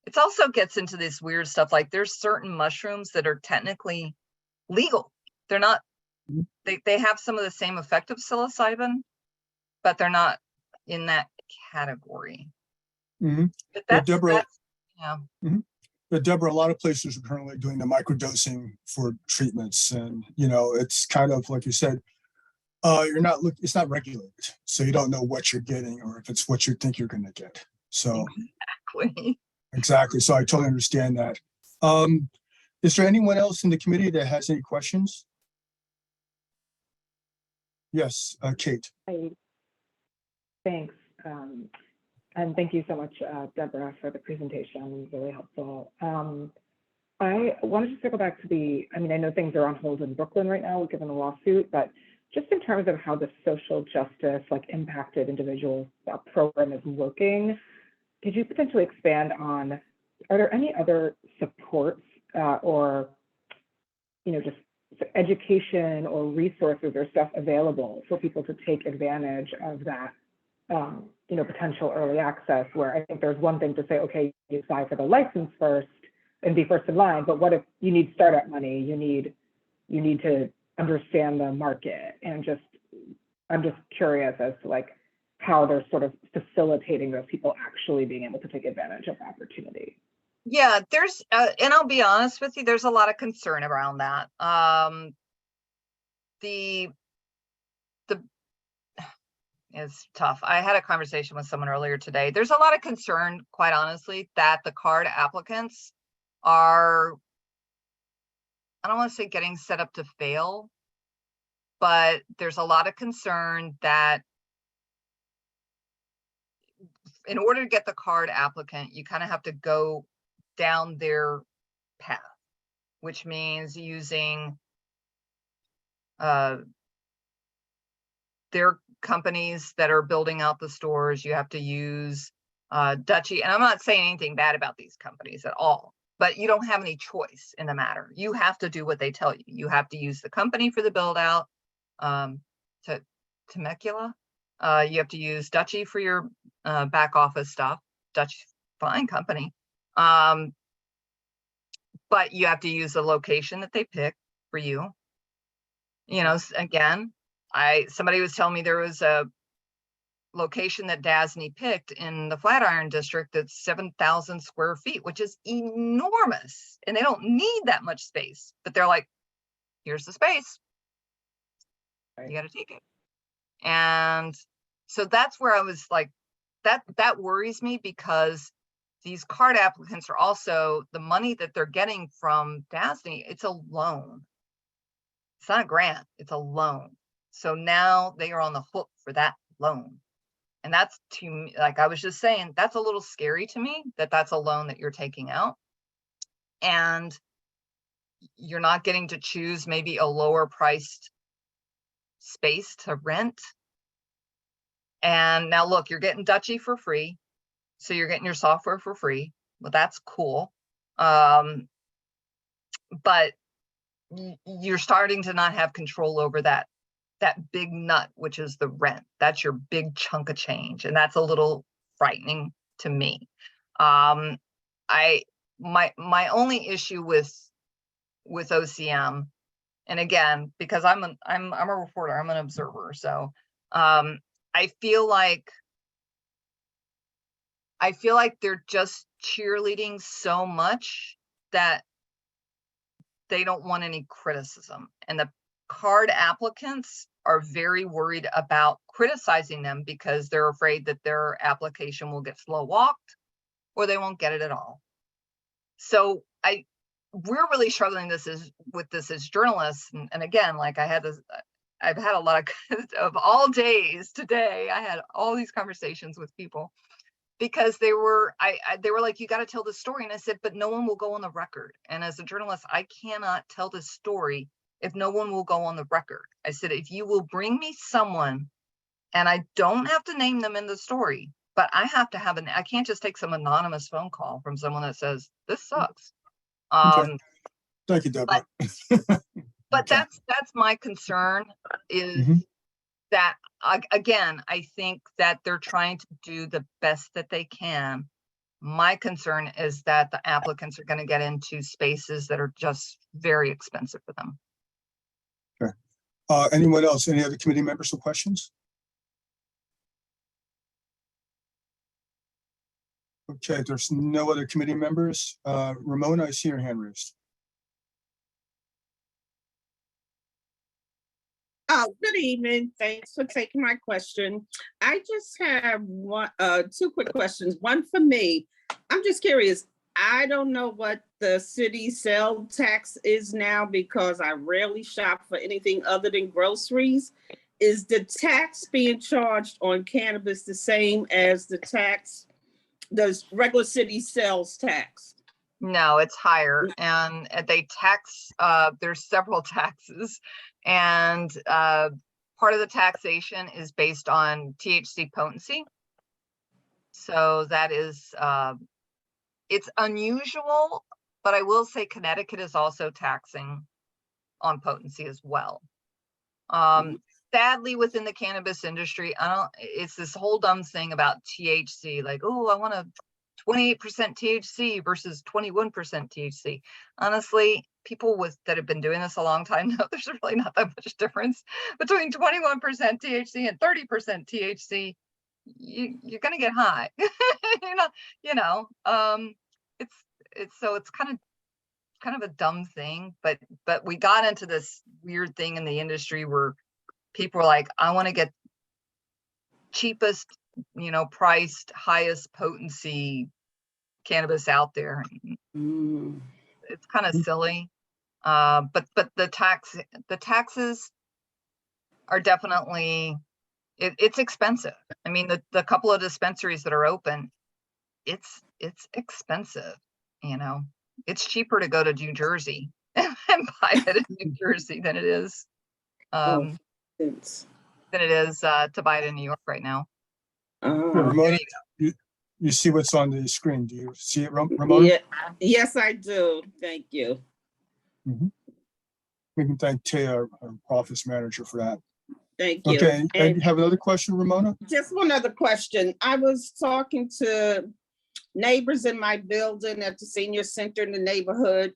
It also gets into this weird stuff, like there's certain mushrooms that are technically legal. They're not, they have some of the same effect of psilocybin, but they're not in that category. But Deborah, yeah. But Deborah, a lot of places are currently doing the microdosing for treatments, and it's kind of like you said, it's not regulated, so you don't know what you're getting or if it's what you think you're going to get. So exactly. So I totally understand that. Is there anyone else in the committee that has any questions? Yes, Kate. Hi. Thanks. And thank you so much, Deborah, for the presentation. It was really helpful. I wanted to circle back to I know things are on hold in Brooklyn right now given the lawsuit, but just in terms of how the social justice, like impacted individuals program is working, could you potentially expand on, are there any other supports or, just education or resources or stuff available for people to take advantage of that, potential early access, where I think there's one thing to say, okay, you apply for the license first and be first in line, but what if you need startup money? You need to understand the market, and I'm just curious as to like how they're sort of facilitating those people actually being able to take advantage of the opportunity. Yeah, there's, and I'll be honest with you, there's a lot of concern around that. It's tough. I had a conversation with someone earlier today. There's a lot of concern, quite honestly, that the card applicants are, I don't want to say getting set up to fail, but there's a lot of concern that in order to get the card applicant, you kind of have to go down their path, which means using their companies that are building out the stores. You have to use Dutchie, and I'm not saying anything bad about these companies at all, but you don't have any choice in the matter. You have to do what they tell you. You have to use the company for the build out, Temecula. You have to use Dutchie for your back office stuff. Dutch, fine company. But you have to use the location that they pick for you. Again, somebody was telling me there was a location that DASNY picked in the Flatiron district that's 7,000 square feet, which is enormous. And they don't need that much space, but they're like, here's the space. You got to take it. And so that's where I was like, that worries me, because these card applicants are also, the money that they're getting from DASNY, it's a loan. It's not a grant, it's a loan. So now they are on the hook for that loan. And that's, to me, like I was just saying, that's a little scary to me, that that's a loan that you're taking out. And you're not getting to choose maybe a lower priced space to rent. And now look, you're getting Dutchie for free. So you're getting your software for free. Well, that's cool. But you're starting to not have control over that big nut, which is the rent. That's your big chunk of change. And that's a little frightening to me. My only issue with OCM, and again, because I'm a reporter, I'm an observer. So I feel like they're just cheerleading so much that they don't want any criticism. And the card applicants are very worried about criticizing them, because they're afraid that their application will get slow walked or they won't get it at all. So we're really struggling with this as journalists. And again, like I've had a lot of all days today, I had all these conversations with people, because they were like, you got to tell the story. And I said, but no one will go on the record. And as a journalist, I cannot tell this story if no one will go on the record. I said, if you will bring me someone, and I don't have to name them in the story, but I have to have I can't just take some anonymous phone call from someone that says, this sucks. Okay. Thank you, Deborah. But Okay. that's my concern, is that, again, I think that they're trying to do the best that they can. My concern is that the applicants are going to get into spaces that are just very expensive for them. Okay. Anyone else? Any other committee members with questions? Okay, there's no other committee members. Ramona, I see your hand raised. Oh, good evening. Thanks for taking my question. I just have two quick questions. One for me. I'm just curious. I don't know what the city sale tax is now, because I rarely shop for anything other than groceries. Is the tax being charged on cannabis the same as the regular city sales tax? No, it's higher, and they tax, there's several taxes, and part of the taxation is based on THC potency. So that is, it's unusual, but I will say Connecticut is also taxing on potency as well. Sadly, within the cannabis industry, it's this whole dumb thing about THC, like, oh, I want a 28% THC versus 21% THC. Honestly, people that have been doing this a long time know there's really not that much difference between 21% THC and 30% THC. You're gonna get high. It's kind of a dumb thing, but we got into this weird thing in the industry where people are like, I want to get cheapest, priced, highest potency cannabis out there. It's kind of silly. But the taxes are definitely, it's expensive. I mean, the couple of dispensaries that are open, it's expensive, It's cheaper to go to New Jersey and buy it in New Jersey than it is to buy it in New York right now. Ramona, you see what's on the screen. Do you see it, Ramona? Yeah. Yes, I do. Thank you. We can thank Taya, our office manager, for that. Thank you. Okay, and And you have another question, Ramona? just one other question. I was talking to neighbors in my building at the senior center in the neighborhood,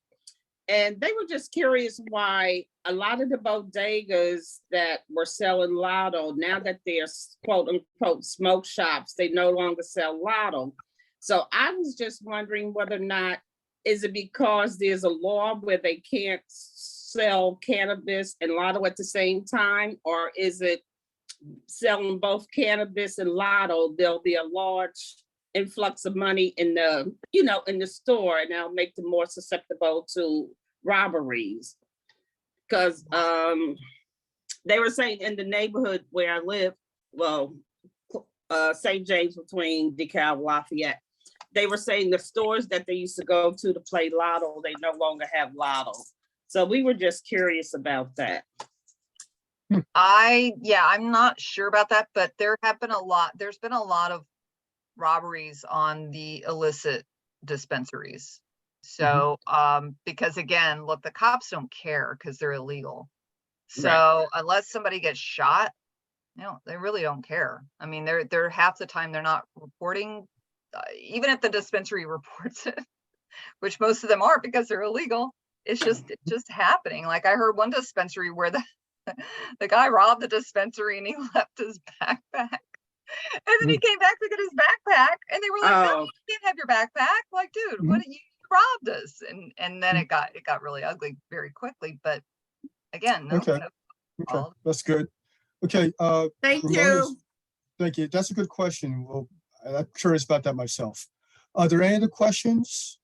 and they were just curious why a lot of the bodegas that were selling Lotto, now that they're quote unquote smoke shops, they no longer sell Lotto. So I was just wondering whether or not, is it because there's a law where they can't sell cannabis and Lotto at the same time, or is it selling both cannabis and Lotto, there'll be a large influx of money in the, in the store, and that'll make them more susceptible to robberies? Because they were saying in the neighborhood where I live, St. James between DeKalb, Lafayette, they were saying the stores that they used to go to play Lotto, they no longer have Lotto. So we were just curious about that. I'm not sure about that, but there's been a lot of robberies on the illicit dispensaries. So, because again, look, the cops don't care because they're illegal. So unless somebody gets shot, they really don't care. I mean, they're half the time they're not reporting, even if the dispensary reports it, which most of them are because they're illegal. It's just happening. Like I heard one dispensary where the guy robbed the dispensary and he left his backpack. And then he came back to get his backpack, and they were like, "No, you can't have your backpack." Like, dude, what you robbed us? And then it got really ugly very quickly. But again, no. Okay, that's good. Okay, Thank Ramona's- you. Thank you. That's a good question. Well, I'm curious about that myself. Are there any other questions?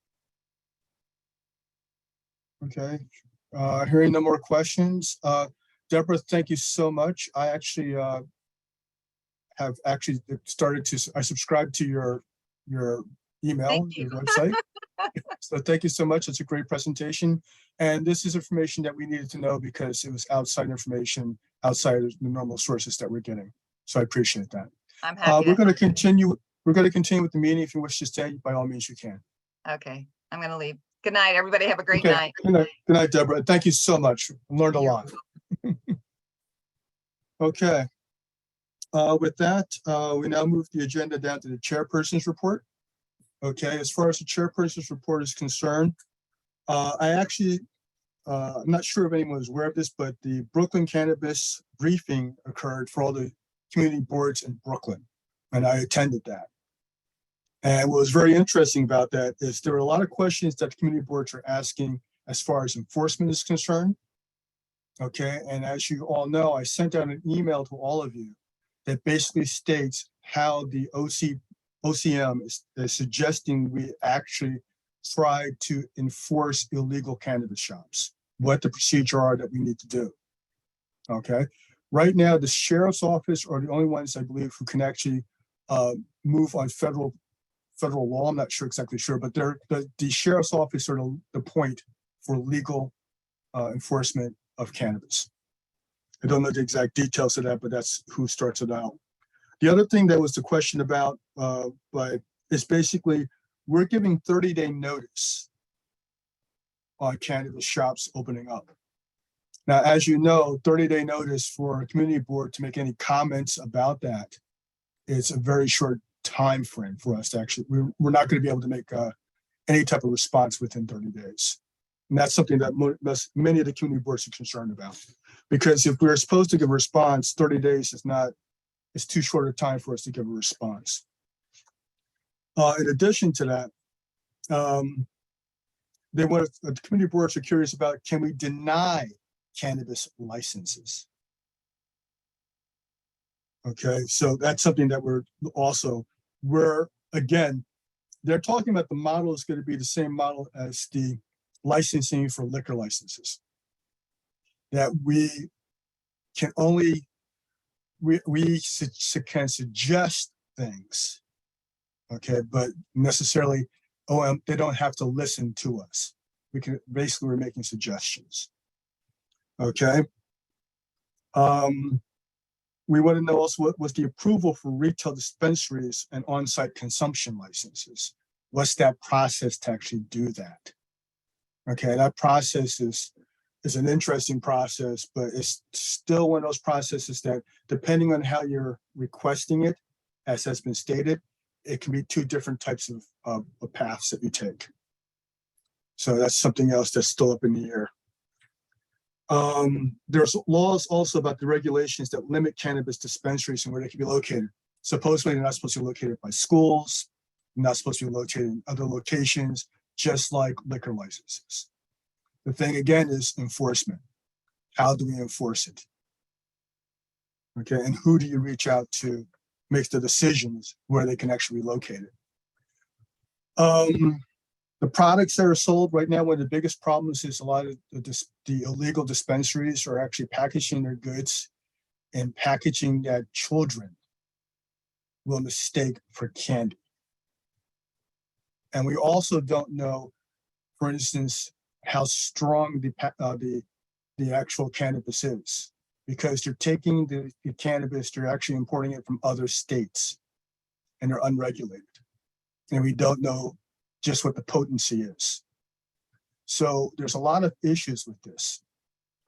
Okay, hearing no more questions. Deborah, thank you so much. I actually have I subscribed to your email, your website. So thank you so much. It's a great presentation. And this is information that we needed to know because it was outside information, outside of the normal sources that we're getting. So I appreciate that. I'm happy. We're going to continue with the meeting. If you wish to stay, by all means you can. Okay, I'm going to leave. Good night, everybody. Have a great Okay. night. Good night, Deborah. Thank you so much. I learned a lot. Okay. With that, we now move the agenda down to the chairperson's report. Okay, as far as the chairperson's report is concerned, I'm not sure if anyone is aware of this, but the Brooklyn Cannabis briefing occurred for all the community boards in Brooklyn, and I attended that. And what was very interesting about that is there were a lot of questions that the community boards are asking as far as enforcement is concerned. Okay, and as you all know, I sent out an email to all of you that basically states how the OCM is suggesting we actually try to enforce illegal cannabis shops, what the procedure are that we need to do. Okay, right now the sheriff's office are the only ones I believe who can actually move on federal law. I'm not exactly sure, but the sheriff's office are the point for legal enforcement of cannabis. I don't know the exact details of that, but that's who starts it out. The other thing that was the question about, but is basically we're giving 30-day notice on cannabis shops opening up. Now, as you know, 30-day notice for a community board to make any comments about that is a very short time frame for us to actually, we're not going to be able to make any type of response within 30 days. And that's something that many of the community boards are concerned about. Because if we're supposed to give a response, 30 days is not, it's too short a time for us to give a response. In addition to that, the community boards are curious about, can we deny cannabis licenses? Okay, so that's something that we're again, they're talking about the model is going to be the same model as the licensing for liquor licenses. That we can only, we can suggest things, okay, but necessarily, they don't have to listen to us. We can, basically, we're making suggestions, okay? We want to know also what was the approval for retail dispensaries and on-site consumption licenses. What's that process to actually do that? Okay, that process is an interesting process, but it's still one of those processes that, depending on how you're requesting it, as has been stated, it can be two different types of paths that you take. So that's something else that's still up in the air. There's laws also about the regulations that limit cannabis dispensaries and where they can be located. Supposedly they're not supposed to be located by schools, not supposed to be located in other locations, just like liquor licenses. The thing again is enforcement. How do we enforce it? Okay, and who do you reach out to make the decisions where they can actually be located? The products that are sold right now, one of the biggest problems is a lot of the illegal dispensaries are actually packaging their goods and packaging that children will mistake for candy. And we also don't know, for instance, how strong the actual cannabis is, because they're taking the cannabis, they're actually importing it from other states and they're unregulated. And we don't know just what the potency is. So there's a lot of issues with this,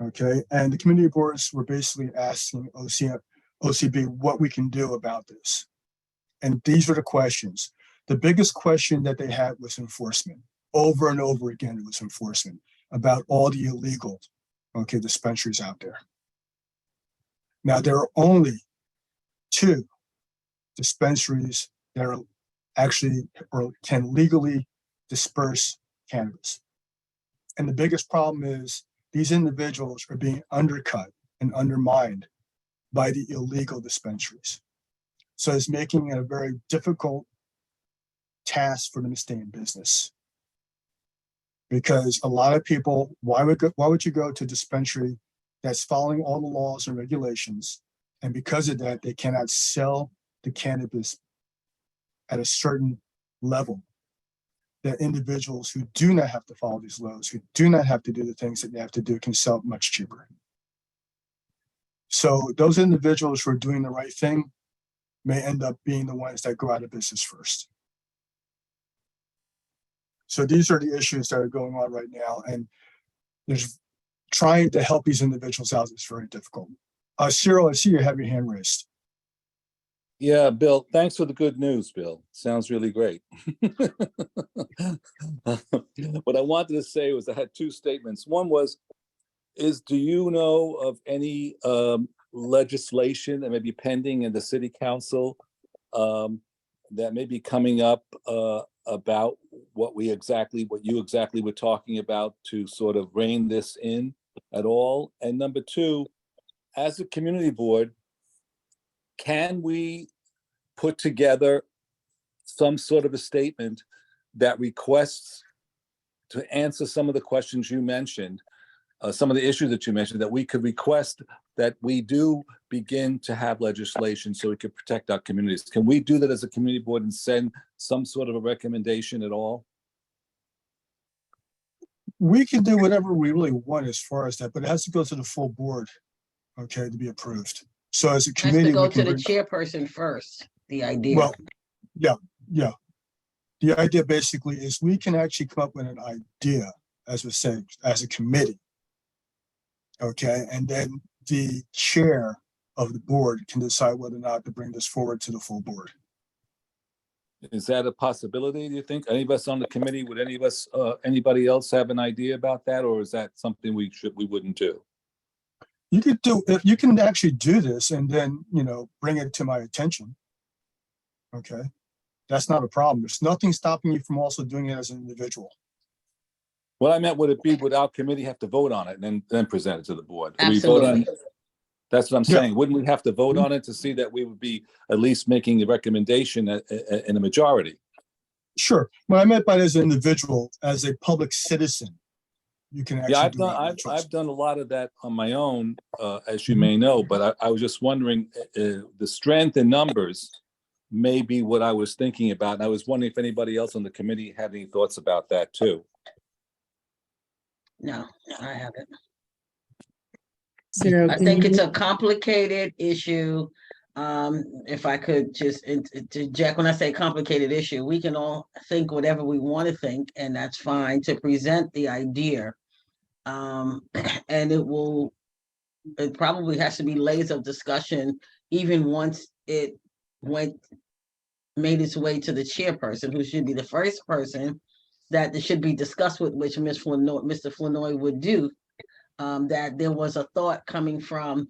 okay? And the community boards were basically asking OCB what we can do about this. And these are the questions. The biggest question that they had was enforcement. Over and over again, it was enforcement about all the illegal, okay, dispensaries out there. Now, there are only 2 dispensaries that are actually or can legally disperse cannabis. And the biggest problem is these individuals are being undercut and undermined by the illegal dispensaries. So it's making it a very difficult task for them to stay in business. Because a lot of people, why would you go to a dispensary that's following all the laws and regulations? And because of that, they cannot sell the cannabis at a certain level that individuals who do not have to follow these laws, who do not have to do the things that they have to do, can sell much cheaper. So those individuals who are doing the right thing may end up being the ones that go out of business first. So these are the issues that are going on right now, and there's trying to help these individuals out is very difficult. Cyril, I see you have your hand raised. Yeah, Bill, thanks for the good news, Bill. Sounds really great. What I wanted to say was I had 2 statements. One was, do you know of any legislation that may be pending in the city council that may be coming up about what you exactly were talking about to sort of rein this in at all? And number 2, as a community board, can we put together some sort of a statement that requests to answer some of the questions you mentioned, some of the issues that you mentioned, that we could request that we do begin to have legislation so we could protect our communities? Can we do that as a community board and send some sort of a recommendation at all? We can do whatever we really want as far as that, but it has to go to the full board. okay, to be approved. So as a Has to committee, go we to can the bring, chairperson first, the idea. well, yeah. The idea basically is we can actually come up with an idea, as we say, as a committee. Okay, and then the chair of the board can decide whether or not to bring this forward to the full board. Is that a possibility, do you think? Any of us on the committee, would any of us, anybody else have an idea about that? Or is that something we wouldn't do? You could do, if you can actually do this and then, you know, bring it to my attention. Okay, that's not a problem. There's nothing stopping you from also doing it as an individual. What I meant, would it be, would our committee have to vote on it and then present it to the board? Do we vote on- Absolutely. That's what I'm Yeah. saying. Wouldn't we have to vote on it to see that we would be at least making the recommendation in a majority? Sure. What I meant by as an individual, as a public citizen, you can actually Yeah, do it. on your choice. I've done a lot of that on my own, as you may know, but I was just wondering, the strength in numbers may be what I was thinking about. And I was wondering if anybody else on the committee had any thoughts about that too. No, I haven't. Zero, I can think you- it's a complicated issue. If I could just interject, when I say complicated issue, we can all think whatever we want to think, and that's fine to present the idea. And it probably has to be layers of discussion, even once it made its way to the chairperson, who should be the first person that it should be discussed with, which Mr. Flanoy would do. That there was a thought coming from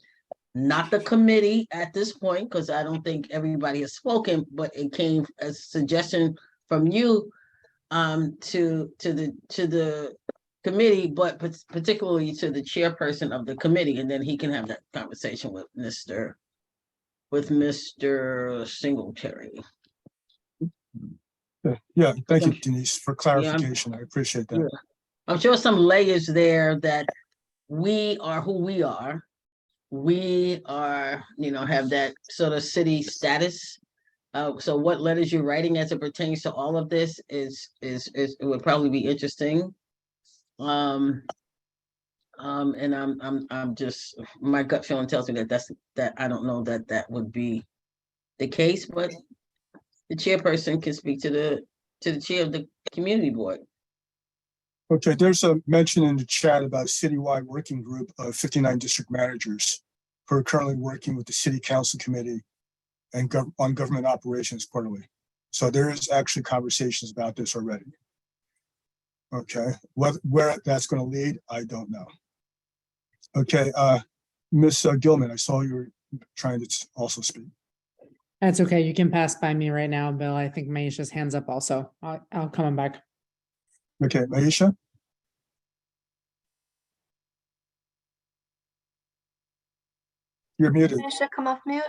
not the committee at this point, because I don't think everybody has spoken, but it came as a suggestion from you to the committee, but particularly to the chairperson of the committee, and then he can have that conversation with Mr. Singletary. Yeah, thank you, Denise, for clarification. I appreciate that. Yeah. I'm sure some layers there that we are who we are. We are, have that sort of city status. So what letters you're writing as it pertains to all of this is it would probably be interesting. And I'm just, my gut feeling tells me that I don't know that would be the case, but the chairperson can speak to the chair of the community board. Okay, there's a mention in the chat about a citywide working group of 59 district managers who are currently working with the city council committee and on government operations quarterly. So there is actually conversations about this already. Okay, where that's going to lead, I don't know. Okay, Ms. Gilman, I saw you were trying to also speak. That's okay. You can pass by me right now, Bill. I think Maisha's hands up also. I'll come back. Okay, Maisha? You're muted. Aisha, come off mute.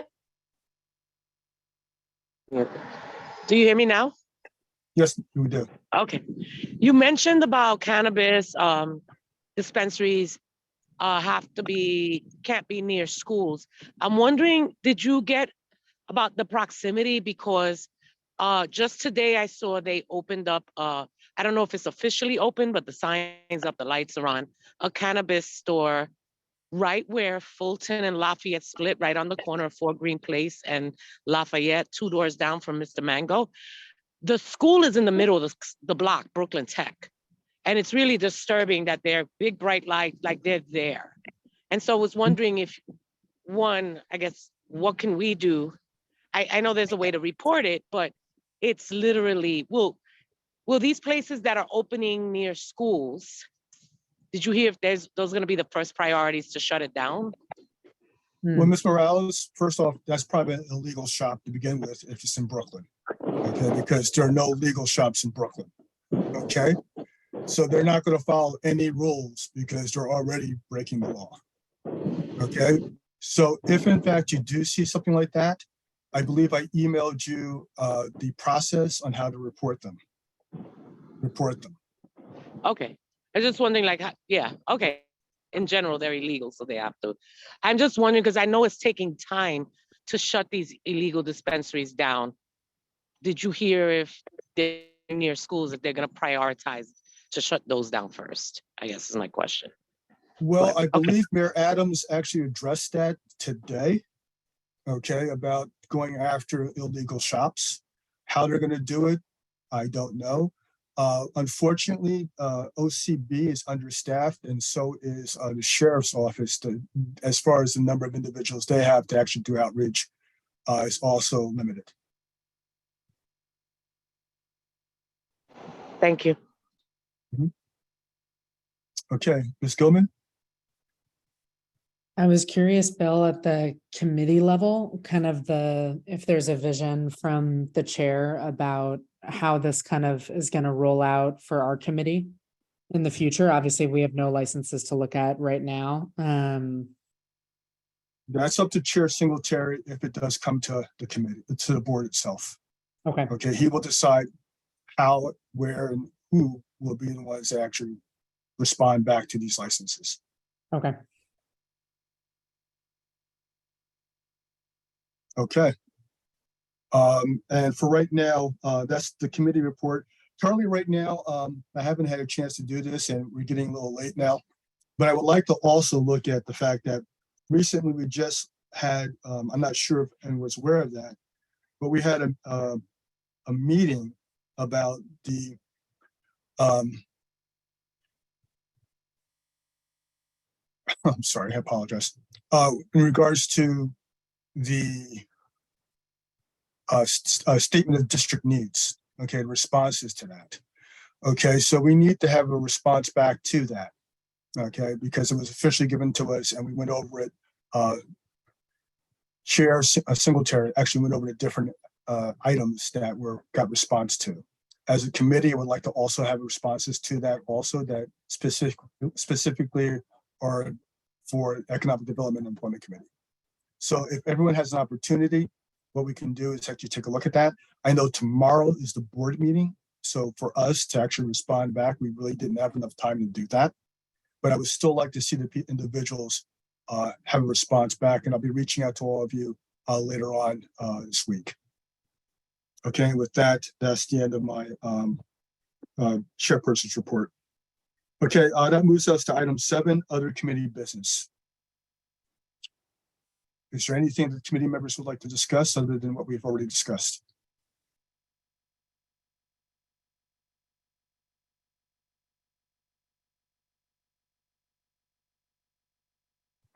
Do you hear me now? Yes, we do. Okay. You mentioned about cannabis dispensaries can't be near schools. I'm wondering, did you get about the proximity? Because just today I saw they opened up, I don't know if it's officially open, but the signs up, the lights are on, a cannabis store right where Fulton and Lafayette split, right on the corner of Fort Greene Place and Lafayette, 2 doors down from Mr. Mango. The school is in the middle of the block, Brooklyn Tech. And it's really disturbing that they're big, bright lights, like they're there. And so I was wondering if, one, I guess, what can we do? I know there's a way to report it, but it's literally, will these places that are opening near schools, did you hear if those are going to be the first priorities to shut it down? Well, Ms. Morales, first off, that's probably an illegal shop to begin with if it's in Brooklyn. Okay, because there are no legal shops in Brooklyn. Okay, so they're not going to follow any rules because they're already breaking the law. Okay, so if in fact you do see something like that, I believe I emailed you the process on how to report them. Okay. I was just wondering, yeah, okay. In general, they're illegal, so they have to. I'm just wondering, because I know it's taking time to shut these illegal dispensaries down. Did you hear if they're near schools, if they're going to prioritize to shut those down first? I guess is my question. Well, I Okay. believe Mayor Adams actually addressed that today, okay, about going after illegal shops. How they're gonna do it, I don't know. Unfortunately, OCB is understaffed and so is the sheriff's office as far as the number of individuals they have to actually do outreach is also limited. Thank you. Okay, Ms. Gilman? I was curious, Bill, at the committee level, kind of if there's a vision from the chair about how this kind of is going to roll out for our committee in the future. Obviously, we have no licenses to look at right now. That's up to Chair Singletary if it does come to the committee, to the board itself. Okay, Okay, he will decide how, where, and who will be the ones that actually respond back to these licenses. okay. Okay. And for right now, that's the committee report. Currently, right now, I haven't had a chance to do this and we're getting a little late now. But I would like to also look at the fact that recently we just had, I'm not sure if anyone was aware of that, but we had a meeting about the I'm sorry, I apologize. In regards to the statement of district needs, okay, responses to that. Okay, so we need to have a response back to that, okay, because it was officially given to us and we went over it. Chair Singletary actually went over the different items that got response to. As a committee, I would like to also have responses to that also that specifically are for Economic Development and Employment Committee. So if everyone has an opportunity, what we can do is actually take a look at that. I know tomorrow is the board meeting. So for us to actually respond back, we really didn't have enough time to do that. But I would still like to see the individuals have a response back, and I'll be reaching out to all of you later on this week. Okay, with that, that's the end of my chairperson's report. Okay, that moves us to item 7, other committee business. Is there anything that committee members would like to discuss other than what we've already discussed?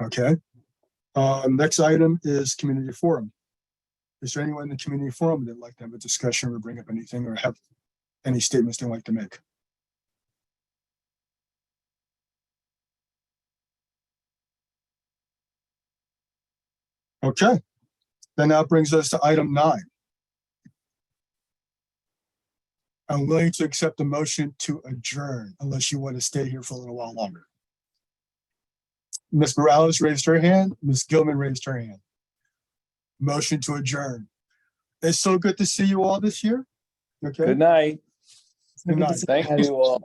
Okay. Next item is community forum. Is there anyone in the community forum that'd like to have a discussion or bring up anything or have any statements they'd like to make? Okay, then that brings us to item 9. I'm willing to accept the motion to adjourn unless you want to stay here for a little while longer. Ms. Morales raised her hand. Ms. Gilman raised her hand. Motion to adjourn. It's so good to see you all this year. Okay. Good night. Good night. Thank you all.